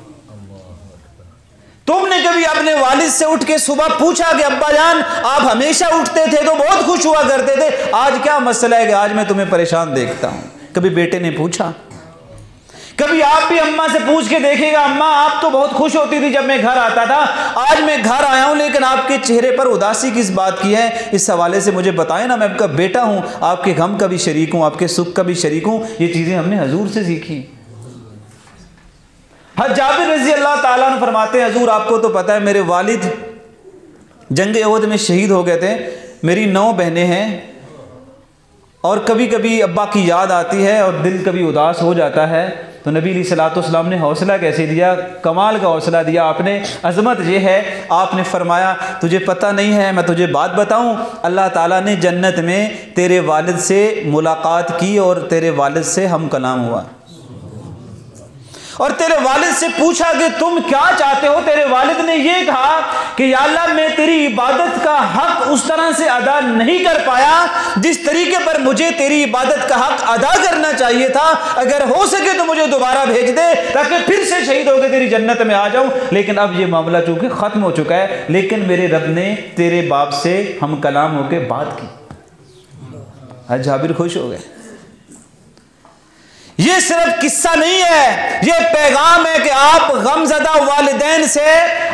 तुमने कभी अपने वालिद से उठ के सुबह पूछा कि अब्बा जान आप हमेशा उठते थे तो बहुत खुश हुआ करते थे, आज क्या मसला है कि आज मैं तुम्हें परेशान देखता हूं? कभी बेटे ने पूछा? कभी आप भी अम्मा से पूछ के देखिएगा, अम्मा आप तो बहुत खुश होती थी जब मैं घर आता था, आज मैं घर आया हूं लेकिन आपके चेहरे पर उदासी किस बात की है? इस हवाले से मुझे बताएं ना, मैं आपका बेटा हूं, आपके गम का भी शरीक हूं, आपके सुख का भी शरीक हूं। ये चीजें हमने हजूर से सीखी। हज़रत जाबिर रज़ी अल्लाह ताला अन्हु फरमाते हैं हजूर आपको तो पता है मेरे वालिद जंग उहद में शहीद हो गए थे, मेरी 9 बहनें हैं और कभी कभी अब्बा की याद आती है और दिल कभी उदास हो जाता है। तो नबी सल्लल्लाहु अलैहि वसल्लम ने हौसला कैसे दिया? कमाल का हौसला दिया आपने। अज़मत ये है, आपने फरमाया तुझे पता नहीं है, मैं तुझे बात बताऊं, अल्लाह ताला ने जन्नत में तेरे वालिद से मुलाकात की और तेरे वालिद से हम कलाम हुआ और तेरे वालिद से पूछा कि तुम क्या चाहते हो। तेरे वालिद ने यह कहा कि या अल्लाह मैं तेरी इबादत का हक उस तरह से अदा नहीं कर पाया जिस तरीके पर मुझे तेरी इबादत का हक अदा करना चाहिए था, अगर हो सके तो मुझे दोबारा भेज दे ताकि फिर से शहीद होकर तेरी जन्नत में आ जाऊं। लेकिन अब यह मामला चूंकि खत्म हो चुका है, लेकिन मेरे रब ने तेरे बाप से हम कलाम होकर बात की। जाबिर खुश हो गए। ये सिर्फ किस्सा नहीं है, ये पैगाम है कि आप गमज़दा वालिदैन से,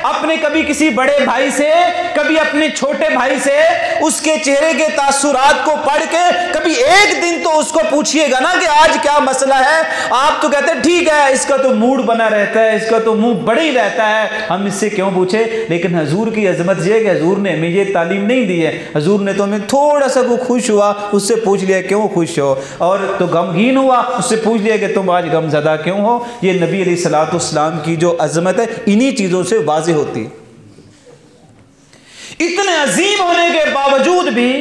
अपने कभी किसी बड़े भाई से, कभी अपने छोटे भाई से उसके चेहरे के तासुरात को पढ़ के कभी एक दिन तो उसको पूछिएगा ना कि आज क्या मसला है। आप तो कहते हैं ठीक है, इसका तो मूड बना रहता है, इसका तो मुंह बड़ा ही रहता है, हम इससे क्यों पूछे। लेकिन हजूर की अजमत ये है कि हजूर ने हमें ये तालीम नहीं दी है। हजूर ने तो हमें थोड़ा सा को खुश हुआ उससे पूछ लिया क्यों खुश हो, और तो गमगीन हुआ उससे पूछ लिया कि तुम आज गमज़दा क्यों हो। ये नबी अलैहिस्सलाम की जो अजमत है इन्हीं चीज़ों से वाज़ेह होती है। इतने अजीम होने के बावजूद भी,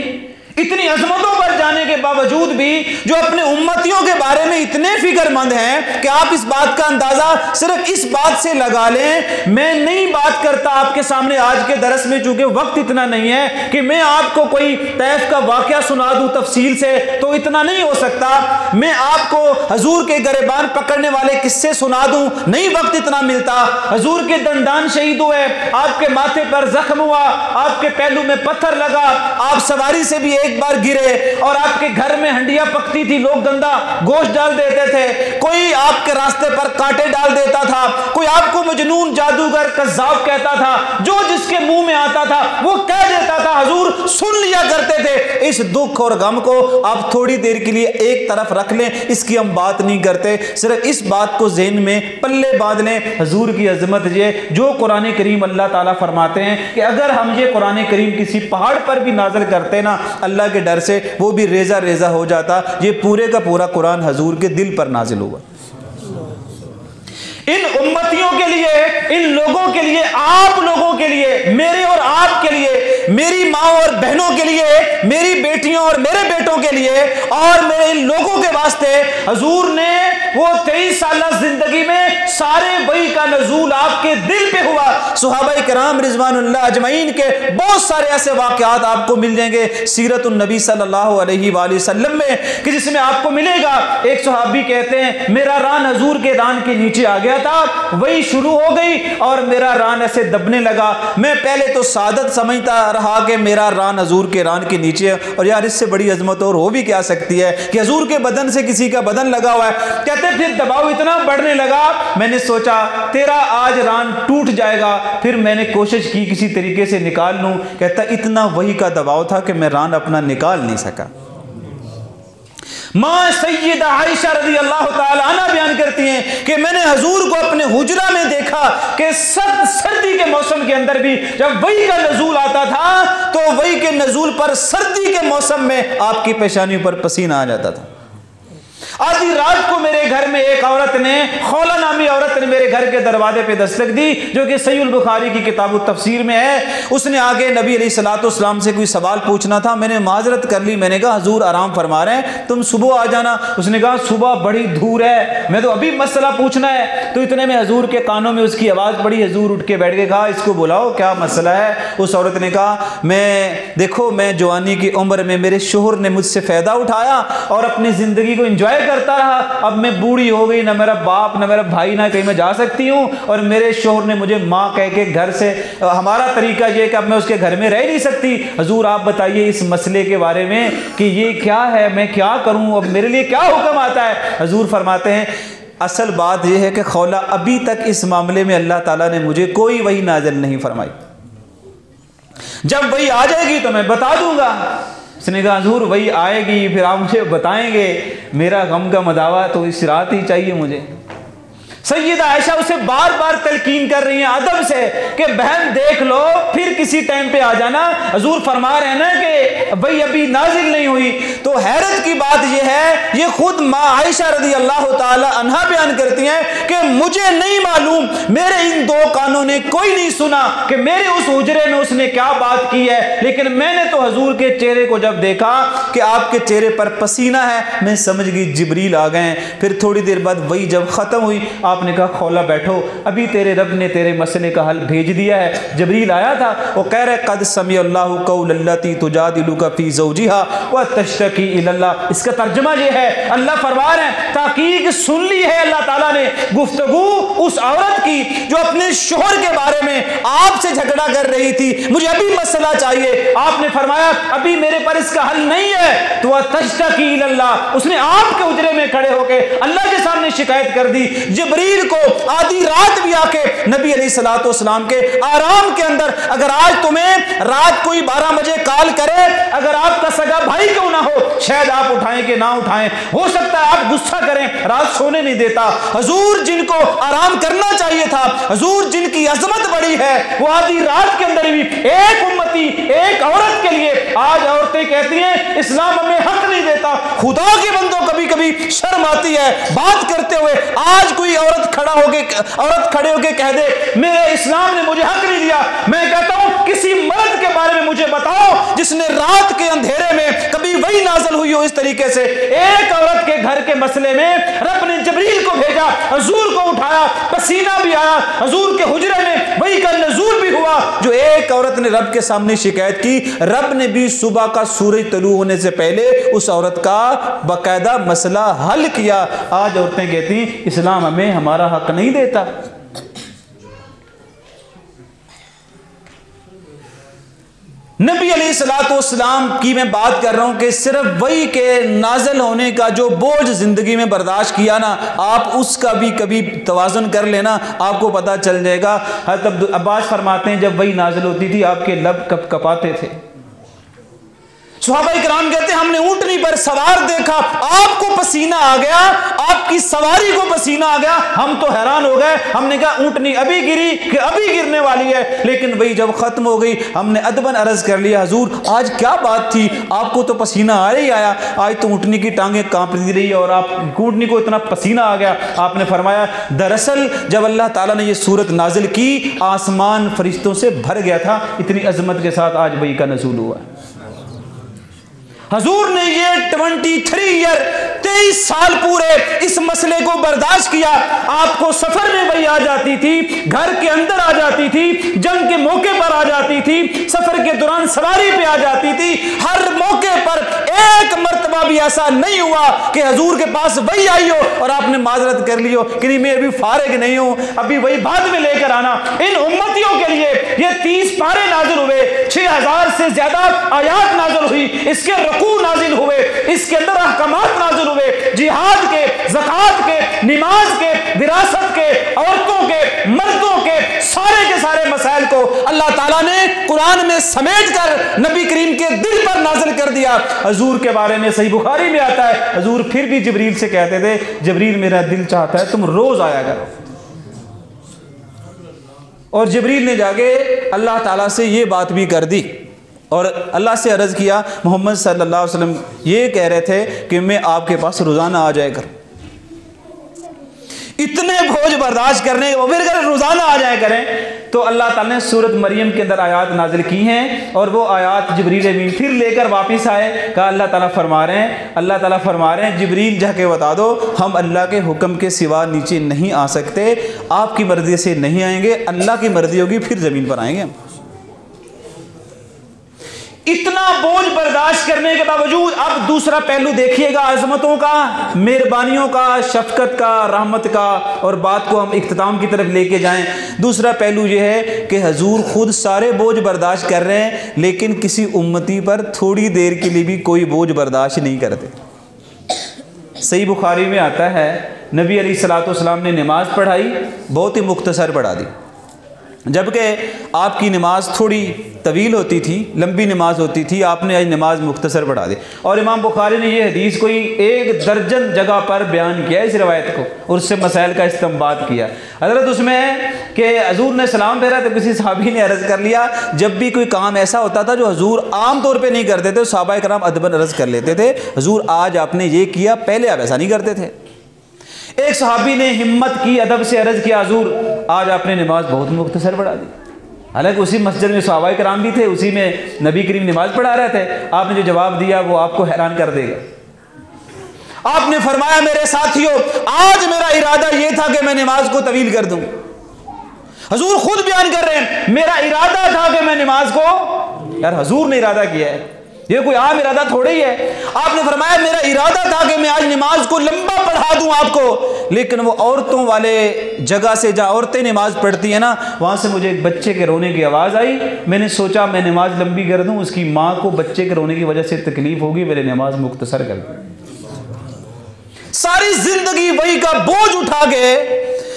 इतनी अजमतों पर जाने के बावजूद भी जो अपने उम्मतियों के बारे में इतने फिक्रमंद हैं कि आप इस बात का अंदाजा सिर्फ इस बात से लगा लें। मैं नहीं बात करता आपके सामने आज के दरस में, चूंकि वक्त इतना नहीं है कि मैं आपको कोई तैफ का वाकया सुना दूं तफसील से, तो इतना नहीं हो सकता। मैं आपको हजूर के गरेबान पकड़ने वाले किस्से सुना दूं, नहीं वक्त इतना मिलता। हजूर के दंदान शहीद हुए, आपके माथे पर जख्म हुआ, आपके पहलू में पत्थर लगा, आप सवारी से भी एक बार गिरे, और आपके घर में हंडिया पकती थी, लोग गंदा गोश्त डाल देते थे, कोई आपके रास्ते पर कांटे डाल देता था, कोई आपको मजनून जादूगर कज़्ज़ाब कहता था, जो जिसके मुंह में आता था वो कह देता था। हजूर सुन लिया करते थे। इस दुख और गम को आप थोड़ी देर के लिए एक तरफ रख लें, इसकी हम बात नहीं करते, सिर्फ इस बात को ज़हन में पल्ले बांध लें। हजूर की अजमत ये जो कुरान करीम अल्लाह ताला फरमाते हैं कि अगर हम ये कुरान करीम किसी पहाड़ पर भी नाज़िल करते ना, अल्लाह के डर से वो भी रेजा रेजा हो जाता। ये पूरे का पूरा कुरान हजूर के दिल पर नाजिल हुआ। इन उम्मतियों के लिए, इन लोगों के लिए, आप लोगों के लिए, मेरे और आपके लिए, मेरी माँ और बहनों के लिए, मेरी बेटियों और मेरे बेटों के लिए, और मेरे इन लोगों के वास्ते हजूर ने वो 23 साल जिंदगी में सारे वही का नजूल आपके दिल पे हुआ। सुहाबाए किराम रिजवानुल्लाह अजमईन के बहुत सारे ऐसे वाकयात आपको मिल जाएंगे सीरतुन नबी सल्लल्लाहु अलैहि वसल्लम में, कि जिसमें आपको मिलेगा एक सहाबी कहते हैं मेरा रान हजूर के रान के नीचे आ गया था, वही शुरू हो गई और मेरा रान ऐसे दबने लगा। मैं पहले तो सादत समझता रहा कि मेरा रान हजूर के रान के नीचे, और यार इससे बड़ी अजमत और हो भी क्या सकती है कि हजूर के बदन से किसी का बदन लगा हुआ है। कहते फिर दबाव इतना बढ़ने लगा, मैंने सोचा तेरा आज रान टूट जाएगा, फिर मैंने कोशिश की किसी तरीके से निकाल लूं। कहता इतना वही का दबाव था कि मैं रान अपना निकाल नहीं सका। मां सैयदा आयशा रज़ी अल्लाह ताला अन्हा बयान करती हैं कि मैंने हजूर को अपने हुजरा में देखा कि सर्दी के मौसम के अंदर भी जब वही का नजूल आता था तो वही के नजूल पर सर्दी के मौसम में आपकी पेशानियों पर पसीना आ जाता था। आधी रात को मेरे घर में एक औरत ने, खौला नामी औरत ने मेरे घर के दरवाजे पे दस्तक दी, जो कि सहीह बुखारी की किताब तफसीर में है। उसने आगे नबी अलैहिस्सलाम से कोई सवाल पूछना था, मैंने माजरत कर ली, मैंने कहा हजूर आराम फरमा रहे हैं, तुम सुबह आ जाना। उसने कहा सुबह बड़ी धूल है, मैं तो अभी मसला पूछना है। तो इतने में हजूर के कानों में उसकी आवाज़ पड़ी, हजूर उठ के बैठ के कहा इसको बुलाओ क्या मसला है। उस औरत ने कहा मैं जवानी की उम्र में मेरे शोहर ने मुझसे फ़ायदा उठाया और अपनी ज़िंदगी को इंजॉय करता रहा, अब मैं बूढ़ी हो गई, ना मेरा बाप ना मेरा भाई ना कहीं मैं जा सकती हूँ, और मेरे शोहर ने मुझे माँ कह के घर से, हमारा तरीका ये कि अब मैं उसके घर में रह नहीं सकती। हजूर आप बताइए इस मसले के बारे में कि ये क्या है, मैं क्या करूँ, अब मेरे लिए क्या हुक्म आता है। हजूर फरमाते हैं असल बात यह है कि खौला अभी तक इस मामले में अल्लाह ताला ने मुझे कोई वही नाज़िल नहीं फरमाई, जब वही आ जाएगी तो मैं बता दूंगा। उसने कहा हजूर वही आएगी फिर आप मुझे बताएंगे, मेरा गम का मदावा तो इस रात ही चाहिए मुझे। सैयदा आयशा उसे बार बार तलकीन कर रही हैं अदब से कि बहन देख लो फिर किसी टाइम पे आ जाना, हजूर फरमा रहे हैं ना कि भाई अभी नाजिल नहीं हुई। तो हैरत की बात यह है, ये खुद माँ आयशा रज़ी अल्लाह ताला अन्हा बयान करती हैं कि मुझे नहीं मालूम, मेरे इन दो कानों ने कोई नहीं सुना कि मेरे उस हुजरे में उसने क्या बात की है, लेकिन मैंने तो हजूर के चेहरे को जब देखा कि आपके चेहरे पर पसीना है, मैं समझ गई जिब्रील आ गए। फिर थोड़ी देर बाद वही जब ख़त्म हुई, आप आपने कहा खौला बैठो, अभी तेरे रब ने तेरे मसले का हल भेज दिया है। जबरील आया था, वो कह रहे कद समी अल्लाहु कौलल्लती तुजादिलुका फी ज़ौजिहा व तश्तकी इलल्लाह। इसका तर्जुमा ये है, अल्लाह फरमा रहे हैं ताकीद सुन ली है अल्लाह ताला ने गुफ्तगू उस औरत की जो अपने शोहर के बारे में आपसे झगड़ा कर रही थी, मुझे अभी मसला चाहिए। आपने फरमाया अभी मेरे पर इसका हल नहीं है, तो वह तश्तकी इलल्लाह, उसने आपके उजरे में खड़े होकर अल्लाह के सामने शिकायत कर दी। जिब्रील को आधी रात भी आके नबी अलैहिस्सलाम के आराम के अंदर, अगर आज तुम्हें रात कोई 12 बजे कॉल करे, अगर आपका सगा भाई क्यों ना हो, शायद आप उठाएं कि ना उठाएं, हो सकता है आप गुस्सा करें, रात सोने नहीं देता। हुजूर जिनको आराम करना चाहिए था, हुजूर जिनकी अजमत बड़ी है, वो आधी रात के अंदर भी एक उम्मती, एक औरत के लिए, आज औरतें कहती हैं इस्लाम हमें हक नहीं देता। खुदा के बंदों कभी कभी शर्म आती है बात करते हुए। आज कोई औरत खड़े होके कह दे मेरे इस्लाम ने मुझे हक नहीं दिया, मैं कहता हूं किसी मर्द के बारे में मुझे बताओ जिसने रात के अंधेरे में कभी वही नाज़िल हुई हो इस तरीके से। एक औरत के घर के मसले में रब ने जिब्रील को भेजा, हुजूर को उठाया, पसीना भी आया, हुजूर के हुजरे में वही का नज़ूल भी हुआ। जो एक औरत ने रब के सामने शिकायत की, रब ने भी सुबह का सूरज तलू होने से पहले उस औरत का बाकायदा मसला हल किया। आज औरतें कहती इस्लाम हमें हमारा हक नहीं देता। नबी अलैहिस्सलाम की मैं बात कर रहा हूं कि सिर्फ वही के नाज़िल होने का जो बोझ जिंदगी में बर्दाश्त किया ना, आप उसका भी कभी तवाज़ुन कर लेना, आपको पता चल जाएगा। हज़रत अब्बास फरमाते हैं जब वही नाज़िल होती थी आपके लब कप कपाते थे। सहाबा-ए-किराम कहते हैं हमने ऊंटनी पर सवार देखा, आपको पसीना आ गया, आपकी सवारी को पसीना आ गया, हम तो हैरान हो गए। हमने कहा ऊंटनी अभी गिरी कि अभी गिरने वाली है, लेकिन वही जब खत्म हो गई हमने अदबन अर्ज कर लिया हुजूर आज क्या बात थी, आपको तो पसीना आ ही आया, आज तो ऊंटनी की टांगें कांप रही है और आप ऊंटनी को इतना पसीना आ गया। आपने फरमाया दरअसल जब अल्लाह ताला ने ये सूरत नाजिल की, आसमान फरिश्तों से भर गया था, इतनी अजमत के साथ आज वही का नज़ूल हुआ। हजूर ने ये 23 साल पूरे इस मसले को बर्दाश्त किया। आपको सफर में वही आ जाती थी, घर के अंदर आ जाती थी, जंग के मौके पर आ जाती थी, सफर के दौरान सवारी पे आ जाती थी। हर मौके पर एक मर्तबा भी ऐसा नहीं हुआ कि हजूर के पास वही आई हो और आपने माजरत कर ली हो कि नहीं मैं अभी फारिग नहीं हूं, अभी वही बाद में लेकर आना। इन उम्मतियों के लिए ये 30 पारे नाजिल हुए, 6000 से ज्यादा आयात नाजिल हुई, इसके नाजिल हुए, इसके अंदर अहकामात नाजिल हुए, जिहाद के, ज़कात के, नमाज के, विरासत के, औरतों के, मर्दों के सारे मसाइल को अल्लाह ताला ने कुरान में समेट कर नबी करीम के दिल पर नाजिल कर दिया। हजूर के बारे में सही बुखारी में आता है, हजूर फिर भी जिब्रील से कहते थे जिब्रील मेरा दिल चाहता है तुम रोज आया करो। और जिब्रील ने जाके अल्लाह ताला से ये बात भी कर दी और अल्लाह से अर्ज़ किया मोहम्मद सल्लल्लाहु अलैहि वसल्लम ये कह रहे थे कि मैं आपके पास रोज़ाना आ जाया करूं, इतने बोझ बर्दाश्त करने वो फिर अगर रोज़ाना आ जाया करें। तो अल्लाह ताला ने सूरत मरियम के अंदर आयात नाजिल की हैं और वो आयात जिब्रील अमीन फिर लेकर वापस आए। कहा अल्लाह ताला फरमा रहे हैं जिब्रील जाके बता दो हम अल्लाह के हुक्म के सिवा नीचे नहीं आ सकते, आपकी मर्जी से नहीं आएंगे, अल्लाह की मर्जी होगी फिर ज़मीन पर आएंगे। इतना बोझ बर्दाश्त करने के बावजूद अब दूसरा पहलू देखिएगा अजमतों का, मेहरबानियों का, शफकत का, रहमत का, और बात को हम इख्तिताम की तरफ लेके जाएं। दूसरा पहलू यह है कि हजूर खुद सारे बोझ बर्दाश्त कर रहे हैं लेकिन किसी उम्मती पर थोड़ी देर के लिए भी कोई बोझ बर्दाश्त नहीं करते। सही बुखारी में आता है नबी अलैहिस्सलाम ने नमाज पढ़ाई, बहुत ही मुख्तसर पढ़ा दी, जबकि आपकी नमाज थोड़ी तवील होती थी, लंबी नमाज होती थी, आपने आज नमाज मुख्तसर पढ़ा दी। और इमाम बुखारी ने यह हदीस कोई 1 दर्जन जगह पर बयान किया इस रवायत को और उससे मसाइल का इस्तेमाल किया। हज़रत उसमें है कि हजूर ने सलाम फेरा तो किसी सहाबी ने अर्ज़ कर लिया, जब भी कोई काम ऐसा होता था जो हजूर आम तौर पर नहीं करते थे, सहाबाए कराम अदबन अर्ज़ कर लेते थे हजूर आज आपने ये किया, पहले आप ऐसा नहीं करते थे। एक सहाबी ने हिम्मत की, अदब से अर्ज़ किया हजूर आज आपने नमाज बहुत मुख्तसर पढ़ा दी। हालांकि उसी मस्जिद में सहाबाए कराम भी थे, उसी में नबी करीम नमाज पढ़ा रहे थे, आपने जो जवाब दिया वो आपको हैरान कर देगा। आपने फरमाया मेरे साथियों, आज मेरा इरादा यह था कि मैं नमाज को तवील कर दूं। हुजूर खुद बयान कर रहे हैं, मेरा इरादा था कि मैं नमाज को, यार हुजूर ने इरादा किया है, ये कोई आम इरादा थोड़ी ही है। आपने फरमाया मेरा इरादा था कि मैं आज नमाज को लंबा पढ़ा दूं आपको, लेकिन वो औरतों वाले जगह से जहां औरतें नमाज पढ़ती है ना, वहां से मुझे एक बच्चे के रोने की आवाज़ आई। मैंने सोचा मैं नमाज लंबी कर दूं, उसकी माँ को बच्चे के रोने की वजह से तकलीफ होगी, मैंने नमाज मुख्तसर कर दी। सारी जिंदगी वही का बोझ उठा के,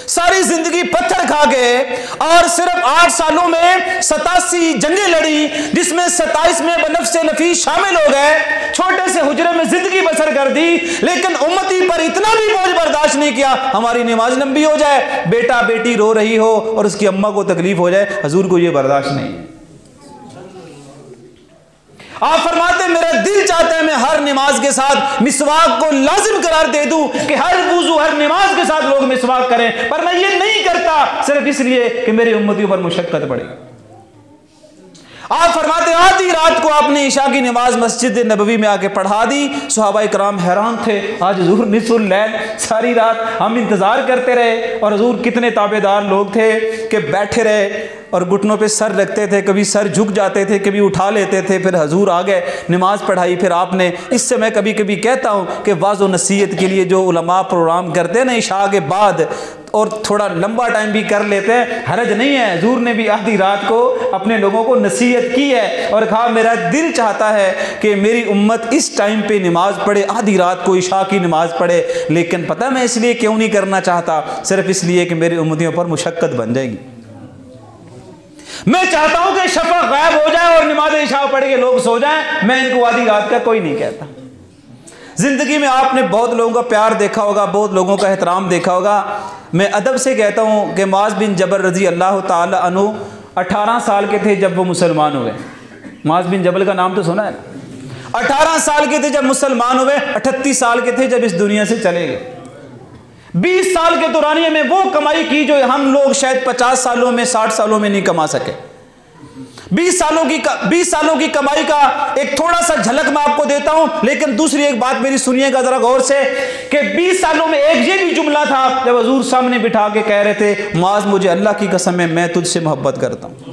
सारी जिंदगी पत्थर खा गए और सिर्फ 8 सालों में 87 जंगें लड़ी, जिसमें 27 में बनफ्स नफीस शामिल हो गए। छोटे से हुजरे में जिंदगी बसर कर दी, लेकिन उम्मती पर इतना भी बोझ बर्दाश्त नहीं किया हमारी नमाज लंबी हो जाए, बेटा बेटी रो रही हो और उसकी अम्मा को तकलीफ हो जाए। हुजूर को यह बर्दाश्त नहीं है। आप फरमाते मेरा दिल चाहता है मैं हर नमाज के साथ मिसवाक को लाजिम करार दे दूं कि हर वुजू हर नमाज के साथ लोग मिसवाक करें, पर मैं ये नहीं करता सिर्फ इसलिए कि मेरी उम्मतियों पर मुशक्कत पड़ेगी। आप फरमाते आधी रात को आपने इशा की नमाज मस्जिद नबवी में आके पढ़ा दी। सहाबा कराम हैरान थे, आज हुजूर निसफुल लैल, सारी रात हम इंतजार करते रहे और हुजूर कितने ताबेदार लोग थे कि बैठे रहे और घुटनों पे सर रखते थे, कभी सर झुक जाते थे, कभी उठा लेते थे, फिर हुजूर आ गए, नमाज पढ़ाई। फिर आपने, इससे मैं कभी कभी कहता हूँ कि वाज़ व नसीहत के लिए जो उलमा प्रोग्राम करते हैं ना इशा के बाद, और थोड़ा लंबा टाइम भी कर लेते हैं, हरज नहीं है। हुजूर ने भी आधी रात को अपने लोगों को नसीहत की है और कहा मेरा दिल चाहता है कि मेरी उम्मत इस टाइम पे नमाज पढ़े, आधी रात को इशा की नमाज पढ़े, लेकिन पता मैं इसलिए क्यों नहीं करना चाहता, सिर्फ इसलिए कि मेरी उम्मतियों पर मुशक्कत बन जाएगी। मैं चाहता हूं कि शफ़क़ गायब हो जाए और नमाज इशा पढ़ के लोग सो जाएं, मैं इनको आधी रात का कोई नहीं कहता। जिंदगी में आपने बहुत लोगों का प्यार देखा होगा, बहुत लोगों का एहतराम देखा होगा। मैं अदब से कहता हूं कि मुआज़ बिन जबल रज़ी अल्लाह ताला अन्हु 18 साल के थे जब वो मुसलमान हुए। मुआज़ बिन जबल का नाम तो सुना है। 18 साल के थे जब मुसलमान हुए, 38 साल के थे जब इस दुनिया से चले गए। 20 साल के दौरानिए में वो कमाई की जो हम लोग शायद 50 सालों में 60 सालों में नहीं कमा सके। 20 सालों की कमाई का एक थोड़ा सा झलक मैं आपको देता हूं, लेकिन दूसरी एक बात मेरी सुनिएगा जरा गौर से कि 20 सालों में एक ये भी जुमला था जब हुजूर सामने बिठा के कह रहे थे मुआज़ मुझे अल्लाह की कसम है मैं तुझसे मोहब्बत करता हूं।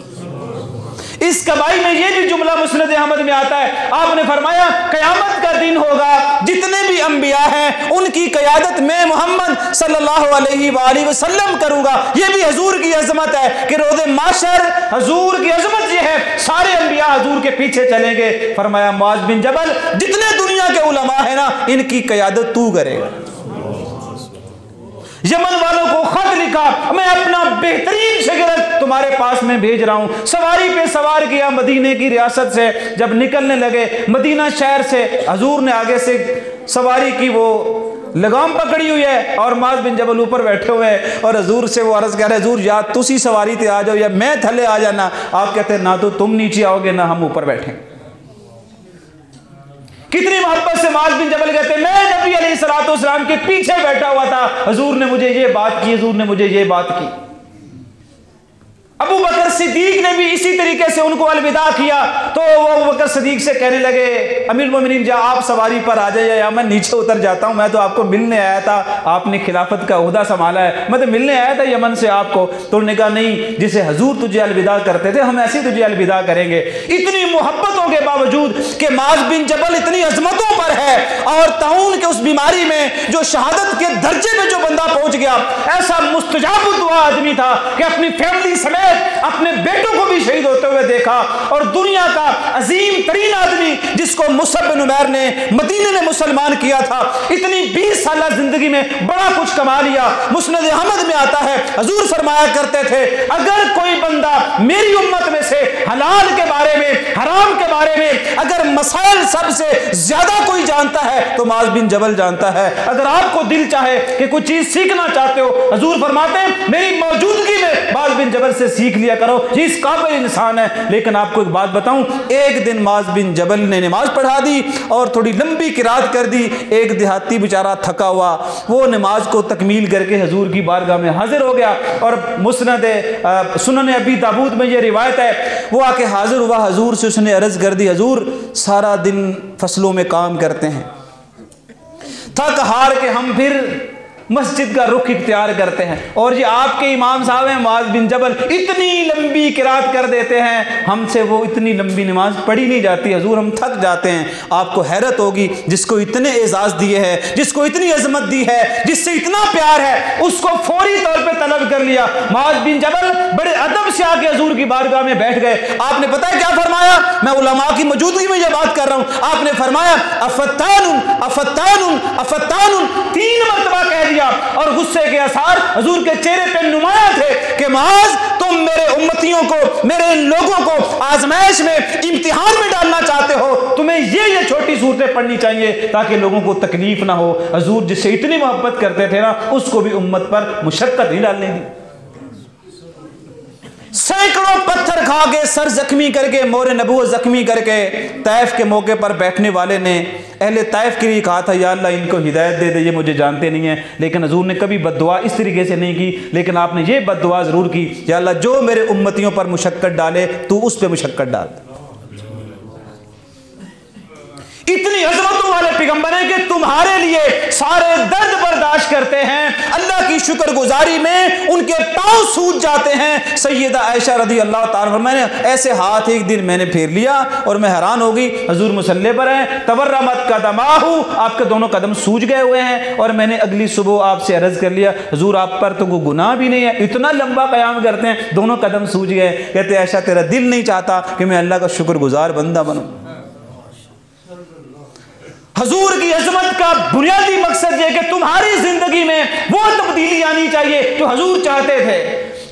इस कमाई में यह भी जुमला मुस्नद अहमद में आता है। आपने फरमाया क़यामत का दिन होगा, जितने भी अंबिया हैं उनकी क़यादत मैं मोहम्मद सल्लल्लाहु अलैहि वसल्लम करूंगा। यह भी हुजूर की अजमत है कि रोज़े माशर हुजूर की अजमत यह है, सारे अंबिया हुजूर के पीछे चलेंगे। फरमाया मुआज़ बिन जबल जितने दुनिया के उलमा है ना, इनकी क़यादत तू करेगा। यमन वालों को खत लिखा, मैं अपना बेहतरीन शागिर्द तुम्हारे पास में भेज रहा हूं। सवारी पे सवार किया मदीने की रियासत से, जब निकलने लगे मदीना शहर से, हुजूर ने आगे से सवारी की वो लगाम पकड़ी हुई है और मुआज़ बिन जबल ऊपर बैठे हुए हैं और हुजूर से वो अर्ज कर रहे हुजूर या तुसी सवारी ते आ जाओ या मैं थले आ जाना। आप कहते हैं ना तो तुम नीचे आओगे ना हम ऊपर बैठेंगे। कितनी मोहब्बत से मुआज़ बिन जबल कहते हैं मैं नबी अलैहिस्सलाम के पीछे बैठा हुआ था, हुजूर ने मुझे ये बात की, हुजूर ने मुझे ये बात की। अबू बकर सिद्दीक ने भी इसी तरीके से उनको अलविदा किया, तो वो अबू बकर सिद्दीक से कहने लगे अमीर मोमिनीन जा आप सवारी पर आ जाइए या मैं नीचे उतर जाता हूं, मैं तो आपको मिलने आया था, आपने खिलाफत का ओहदा संभाला है, मैं तो मिलने आया था यमन से आपको। तो उन्होंने कहा नहीं, जिसे हुजूर तुझे अलविदा करते थे हम ऐसे तुझे अलविदा करेंगे। इतनी मोहब्बतों के बावजूद कि मुआज़ बिन जबल इतनी अजमतों पर है और ताउन के उस बीमारी में जो शहादत के दर्जे में जो बंदा पहुंच गया, ऐसा मुस्तजाब दुआ आदमी था कि अपनी फैमिली समेत अपने बेटों को भी शहीद होते हुए देखा। और दुनिया का अजीम तरीन आदमी जिसको मुसअब बिन उमैर ने मदीने में मुसलमान किया था, इतनी 20 साल जिंदगी में बड़ा कुछ कमा लिया। मुस्नद अहमद में आता है हुजूर फरमाया करते थे अगर कोई बंदा मेरी उम्मत में से हलाल के बारे में हराम के बारे में अगर मसाइल सबसे ज्यादा कोई जानता है तो मुआज़ बिन जबल जानता है। अगर आपको दिल चाहे कि कुछ चीज सीखना चाहते हो, हुजूर फरमाते हैं मेरी मौजूदगी में मुआज़ बिन जबल से सीख लिया करो, ये इस काबिल इंसान है। लेकिन आपको एक बात बताऊं, एक दिन मुआज़ बिन जबल ने नमाज पढ़ा दी और थोड़ी लंबी किरात कर दी। एक देहाती बेचारा थका हुआ वो नमाज को तकमील करके हुजूर की बारगाह में हाजिर हो गया। और मुस्नद सुनन अबी दाऊद में ये रिवायत है, वो आके हाजिर हुआ, हुजूर से उसने अर्ज कर दी हुजूर सारा दिन फसलों में काम करते हैं, थक हार के हम फिर मस्जिद का रुख इख्तियार करते हैं। और ये आपके इमाम साहब हैं मुआज़ बिन जबल, इतनी लंबी किरात कर देते हैं, हमसे वो इतनी लंबी नमाज पढ़ी नहीं जाती हजूर, हम थक जाते हैं। आपको हैरत होगी, जिसको इतने एजाज़ दिए हैं, जिसको इतनी अजमत दी है, जिससे इतना प्यार है, उसको फौरी तौर पर तलब कर लिया। मुआज़ बिन जबल बड़े अदब से आके हजूर की बारगाह में बैठ गए। आपने पता है क्या फरमाया? मैं उलमा की मौजूदगी में ये बात कर रहा हूँ। आपने फरमाया अफत्तानुन अफत्तानुन अफत्तानुन, 3 मरतबा कह दिया, और गुस्से के आसार हजूर के चेहरे पे नुमाया थे कि मुआज़, तुम मेरे उम्मतियों को, मेरे इन लोगों को आजमाइश में, इम्तिहान में डालना चाहते हो, तुम्हें ये छोटी सूरतें पढ़नी चाहिए ताकि लोगों को तकलीफ ना हो। हजूर जिससे इतनी मोहब्बत करते थे ना, उसको भी उम्मत पर मुशक्कत नहीं डालने दी। सैकड़ों पत्थर खा के, सर जख्मी करके, मोरे नबूवत जख्मी करके, तैफ के मौके पर बैठने वाले ने अहले तैफ के लिए कहा था, या अल्लाह इनको हिदायत दे दे, ये मुझे जानते नहीं है। लेकिन हजूर ने कभी बद्दुआ इस तरीके से नहीं की, लेकिन आपने ये बद्दुआ ज़रूर की, या अल्लाह जो मेरे उम्मतियों पर मुशक्कत डाले, तू उस पर मुशक्कत डाल। इतनी अजमतों वाले पैगंबर हैं कि तुम्हारे लिए सारे दर्द बर्दाश्त करते हैं, अल्लाह की शुक्रगुजारी में उनके पांव सूज जाते हैं। सैयदा आयशा रज़ी अल्लाह ताला, मैंने ऐसे हाथ एक दिन मैंने फेर लिया और मैं हैरान हो गई, हजूर मुसल्ले पर हैं, तवर्रमत कदमाहु, आपके दोनों कदम सूज गए हुए हैं। और मैंने अगली सुबह आपसे अर्ज कर लिया, हजूर आप पर तो कोई गुनाह भी नहीं है, इतना लंबा क़याम करते हैं, दोनों कदम सूज गए। कहते आयशा तेरा दिल नहीं चाहता कि मैं अल्लाह का शुक्रगुजार बंदा बनूं? हजूर की अजमत का बुनियादी मकसद यह कि तुम्हारी जिंदगी में वो तब्दीली आनी चाहिए जो हजूर चाहते थे,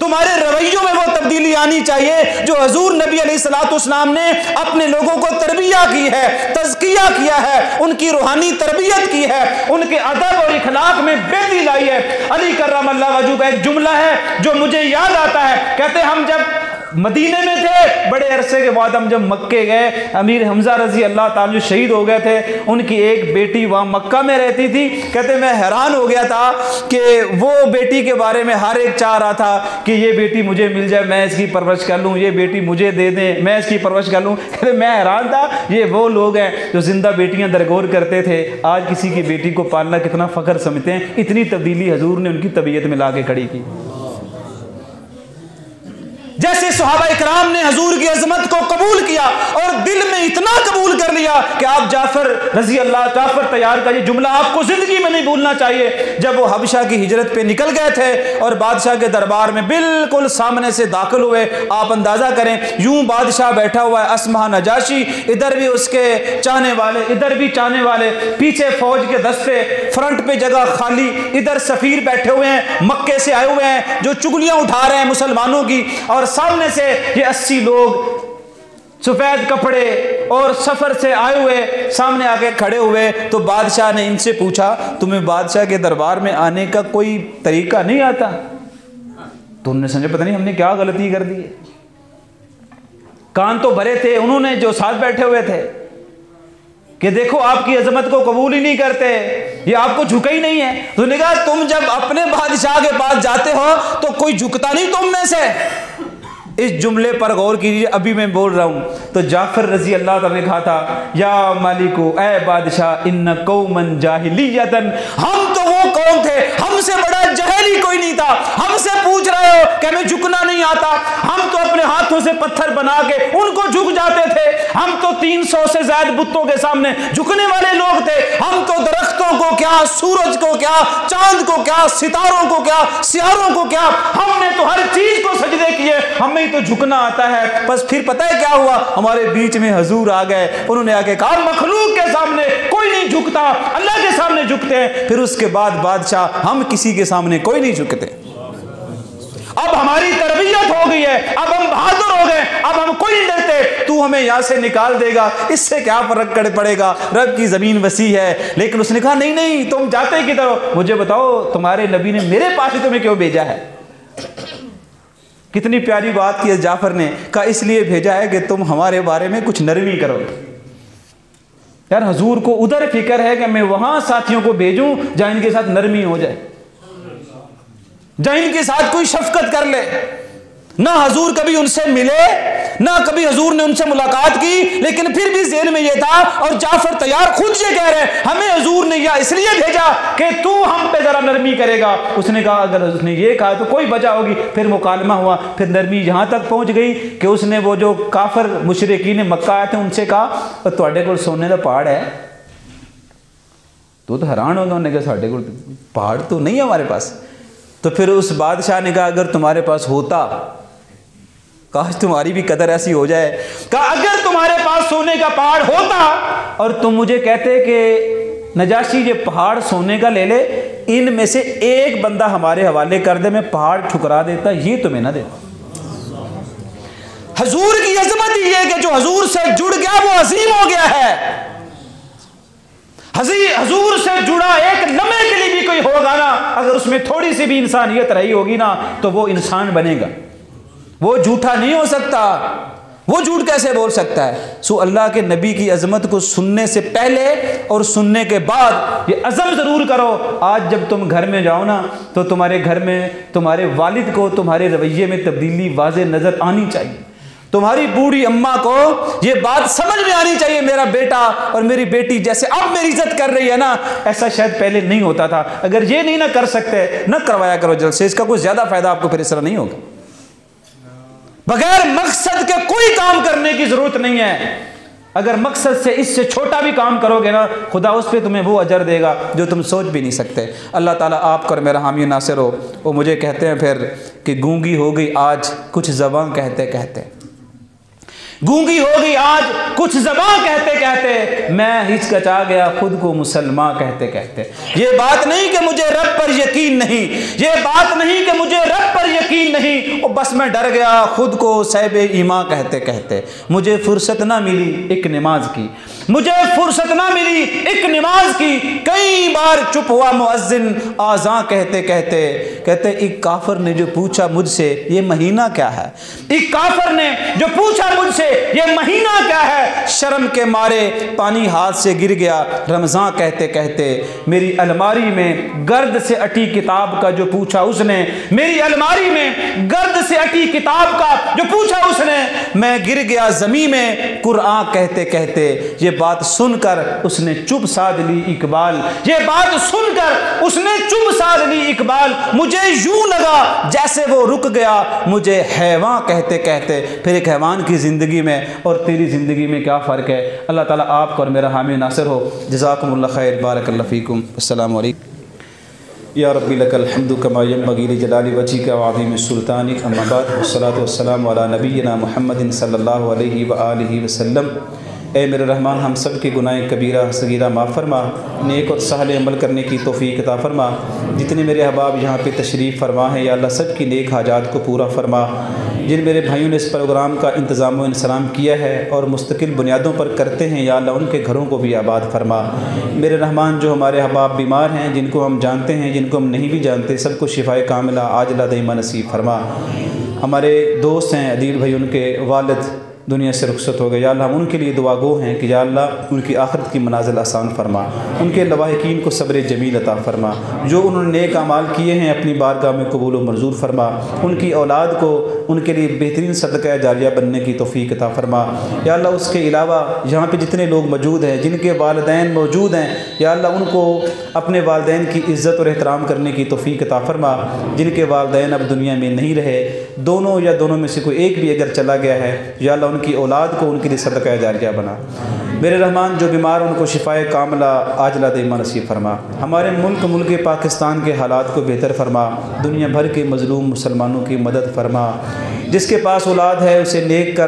तुम्हारे रवैयों में वो तब्दीली आनी चाहिए जो हजूर नबी अलैहिस्सलाम ने अपने लोगों को तरबिया की है, तज़किया किया है, उनकी रूहानी तरबियत की है, उनके अदब और इखलाक में बेहतरी लाई है। अली कर्रमल्लाहु वजहू का एक जुमला है जो मुझे याद आता है, कहते हम जब मदीने में थे, बड़े अरसे के बाद हम जब मक्के गए, अमीर हमजा रजी अल्लाह ताला जो शहीद हो गए थे, उनकी एक बेटी वहाँ मक्का में रहती थी। कहते मैं हैरान हो गया था कि वो बेटी के बारे में हर एक चाह रहा था कि ये बेटी मुझे मिल जाए, मैं इसकी परवरिश कर लूँ, ये बेटी मुझे दे दें, मैं इसकी परवरिश कर लूँ। कहते मैं हैरान था, ये वो लोग हैं जो जिंदा बेटियाँ दरगोर करते थे, आज किसी की बेटी को पालना कितना फ़ख्र समझते हैं। इतनी तब्दीली हजूर ने उनकी तबीयत में ला के खड़ी की। जैसे सहाबा इकराम ने हजूर की अजमत को कबूल किया और दिल में इतना कबूल कर लिया कि आप जाफर रजी अल्लाह, जाफर तैयार का ये जुमला आपको जिंदगी में नहीं भूलना चाहिए। जब वो हबशा की हिजरत पे निकल गए थे और बादशाह के दरबार में बिल्कुल सामने से दाखिल हुए, आप अंदाजा करें यूं बादशाह बैठा हुआ है, असमा नजाशी, इधर भी उसके चाहने वाले, इधर भी चाहने वाले, पीछे फौज के दस्ते, फ्रंट पे जगह खाली, इधर सफीर बैठे हुए हैं, मक्के से आए हुए हैं जो चुगलियां उठा रहे हैं मुसलमानों की, और सामने से ये 80 लोग सफेद कपड़े और सफर से आए हुए सामने आके खड़े हुए। तो बादशाह ने इनसे पूछा, तुम्हें बादशाह के दरबार में आने का कोई तरीका नहीं आता? तो उन्होंने समझा पता नहीं हमने क्या गलती कर दी है। कान तो भरे थे उन्होंने जो साथ बैठे हुए थे कि देखो आपकी अजमत को कबूल ही नहीं करते, ये आपको झुका ही नहीं है। तो उन्होंने कहा तुम जब अपने बादशाह के पास जाते हो तो कोई झुकता नहीं तुम में से। इस जुमले पर गौर कीजिए, अभी मैं बोल रहा हूं। तो जाफर रजी अल्लाह तआला ने कहा था, या मालिको ए बादशाह, इन्न कौमन जाहिलियतन, हम तो वो कौम थे, हमसे बड़ा जहली कोई नहीं था, हमसे पूछ रहे हो कि हमें झुकना नहीं आता? हम तो अपने हाथों से पत्थर बना के उनको झुक जाते थे, हम तो 300 से ज्यादा बुतों के सामने झुकने वाले लोग थे, हम तो दरख्तों को क्या, सूरज को क्या, चांद को क्या, सितारों को क्या, सियारों को क्या, हमने तो हर चीज को सजदे किए, हमें तो झुकना आता है। बस फिर पता है क्या हुआ, हमारे बीच में हजूर आ गए, उन्होंने आके कहा मखलूक के सामने कोई नहीं झुकता, अल्लाह के सामने झुकते हैं। फिर उसके बाद बादशाह, हम किसी के सामने कोई नहीं झुकते। अब हमारी तरबियत हो गई है, अब हम बहादुर हो गए, अब हम कोई नहीं डरते, तू हमें यहां से निकाल देगा, इससे क्या फर्क पड़ेगा, रब की जमीन वसी है। लेकिन उसने कहा नहीं नहीं, तुम जाते किधर हो, मुझे बताओ, तुम्हारे नबी ने मेरे पास ही तुम्हें क्यों भेजा है? कितनी प्यारी बात की है जाफर ने, कहा इसलिए भेजा है कि तुम हमारे बारे में कुछ नरमी करो। यार हजूर को उधर फिक्र है कि मैं वहां साथियों को भेजूं जहां इनके साथ नरमी हो जाए, जहां इनके साथ कोई शफकत कर ले। ना हजूर कभी उनसे मिले, ना कभी हुजूर ने उनसे मुलाकात की, लेकिन फिर भी ज़हन में ये था। और जाफर तैयार खुद ये कह रहे हैं, हमें हुजूर ने यह इसलिए भेजा कि तू हम पे जरा नरमी करेगा। उसने कहा अगर उसने ये कहा तो कोई वजह होगी। फिर मुकालमा हुआ, फिर नरमी यहां तक पहुंच गई कि उसने वो जो काफिर मुशरिकीन मक्का आए थे उनसे कहा तुहाडे कोल सोने का पहाड़ है? तो हैरान हो गया, उन्होंने कहा साढ़े को पहाड़ तो नहीं है हमारे पास। तो फिर उस बादशाह ने कहा अगर तुम्हारे पास होता, काश तुम्हारी भी कदर ऐसी हो जाए। कहा अगर तुम्हारे पास सोने का पहाड़ होता और तुम मुझे कहते कि नजाशी ये पहाड़ सोने का ले ले, इनमें से एक बंदा हमारे हवाले कर दे, मैं पहाड़ ठुकरा देता, ये तुम्हें ना देता। हुजूर की अजमत ये है कि जो हुजूर से जुड़ गया वो अजीम हो गया है। हुजूर से जुड़ा एक लम्हे के लिए भी कोई होगा ना, अगर उसमें थोड़ी सी भी इंसानियत रही होगी ना, तो वो इंसान बनेगा। वो झूठा नहीं हो सकता। वो झूठ कैसे बोल सकता है? सो अल्लाह के नबी की अजमत को सुनने से पहले और सुनने के बाद ये अज़म ज़रूर करो। आज जब तुम घर में जाओ ना, तो तुम्हारे घर में तुम्हारे वालिद को तुम्हारे रवैये में तब्दीली वाज़े नज़र आनी चाहिए। तुम्हारी बूढ़ी अम्मा को ये बात समझ में आनी चाहिए, मेरा बेटा और मेरी बेटी जैसे अब मेरी इज्जत कर रही है ना, ऐसा शायद पहले नहीं होता था। अगर ये नहीं ना कर सकते, ना करवाया करो जलसे, इसका कुछ ज़्यादा फ़ायदा आपको फिर इस तरह नहीं होगा। बगैर मकसद के कोई काम करने की ज़रूरत नहीं है। अगर मकसद से इससे छोटा भी काम करोगे ना, खुदा उस पर तुम्हें वो अजर देगा जो तुम सोच भी नहीं सकते। अल्लाह ताला आपको और मेरा हामी नासिर हो। वो मुझे कहते हैं फिर कि गूंगी हो गई आज कुछ ज़बां कहते कहते, गूंगी हो गई आज कुछ ज़बां कहते कहते, मैं हिचकिचा गया खुद को मुसलमान कहते कहते। ये बात नहीं कि मुझे रब पर यकीन नहीं, ये बात नहीं कि मुझे रब पर यकीन नहीं, और बस मैं डर गया खुद को साहिब ईमान कहते कहते। मुझे फुर्सत ना मिली एक नमाज की, मुझे फुर्सत ना मिली एक नमाज की। कई बार चुप हुआ मुअज्जिन आज़ां कहते कहते। कहते एक काफिर ने जो पूछा मुझसे ये महीना क्या है, एक काफिर ने जो पूछा मुझसे ये महीना क्या है, शर्म के मारे पानी हाथ से गिर गया रमज़ान कहते कहते। मेरी अलमारी में गर्द से अटी किताब का जो पूछा उसने, मेरी अलमारी में गर्द से अटी किताब का जो पूछा उसने, मैं गिर गया ज़मीन में कुरान कहते कहते। ये बात सुनकर उसने चुप साध ली इकबाल, ये बात सुनकर उसने चुप साध ली इकबाल। मुझे यूं लगा जैसे वो रुक गया मुझे हैवान कहते कहते। फिर एक हैवान की ज़िंदगी में और तेरी ज़िंदगी में क्या फ़र्क है? अल्लाह ताला आपको और मेरा हामी नासिर हो। जज़ाकुमुल्लाह खैर, बारकल्लाहु फ़ीकुम, अस्सलामु अलैकुम। या रब्बी लकल हम्दु कमा यंबग़ी लिजलाली वजहिका व अज़ीम सुल्तानिक, अम्मा बाद, वस्सलातु वस्सलामु अला नबिय्यिना मुहम्मदिन सल्लल्लाहु अलैहि व आलिहि वसल्लम। ए मेरे रहमान, हम सब की गुनाह कबीरा सगीरा माफ़ फरमा, नेक और सहल अमल करने की तौफ़ीक़ अता फरमा। जितने मेरे अहबाब यहाँ पे तशरीफ़ फरमा है या अल्लाह सब की नेक हाजात को पूरा फरमा। जिन मेरे भाइयों ने इस प्रोग्राम का इंतज़ाम व इंसराम किया है और मुस्तकिल बुनियादों पर करते हैं, या अल्लाह उनके घरों को भी आबाद फरमा। मेरे रहमान, जो हमारे अहबाब बीमार हैं, जिनको हम जानते हैं जिनको हम नहीं भी जानते, सबको शिफाए कामिला आजिला दईमा नसीब फरमा। हमारे दोस्त हैं अदील भाई, उनके वालिद दुनिया से रुखसत हो गए, या अल्लाह हम उनके लिए दुआ गो हैं कि या अल्लाह उनकी आखिरत की मनाजिल आसान फरमा, उनके लवाहिकीन को सब्र जमील अता फरमा। जो उन्होंने नेक अमाल किए हैं अपनी बारगाह में कबूल व मंजूर फरमा। उनकी औलाद को उनके लिए बेहतरीन सदका जारिया बनने की तौफ़ीक़ अता फरमा। या अल्लाह उसके अलावा यहाँ पे जितने लोग मौजूद हैं, जिनके वालिदैन मौजूद हैं, या अल्लाह उनको अपने वालिदैन की इज़्ज़त और एहतराम करने की तौफ़ीक़ अता फरमा। जिनके वालिदैन अब दुनिया में नहीं रहे, दोनों या दोनों में से कोई एक भी अगर चला गया है, या अल्लाह उनकी औलाद को उनके लिए सदका जारिया बना। मेरे रहमान, जो बीमार उनको शिफाए कामिला आजिला दईमा नसीब फरमा। हमारे मुल्क पाकिस्तान के हालात को बेहतर फरमा। दुनिया भर के मज़लूम मुसलमानों की मदद फरमा। जिसके पास औलाद है उसे नेक कर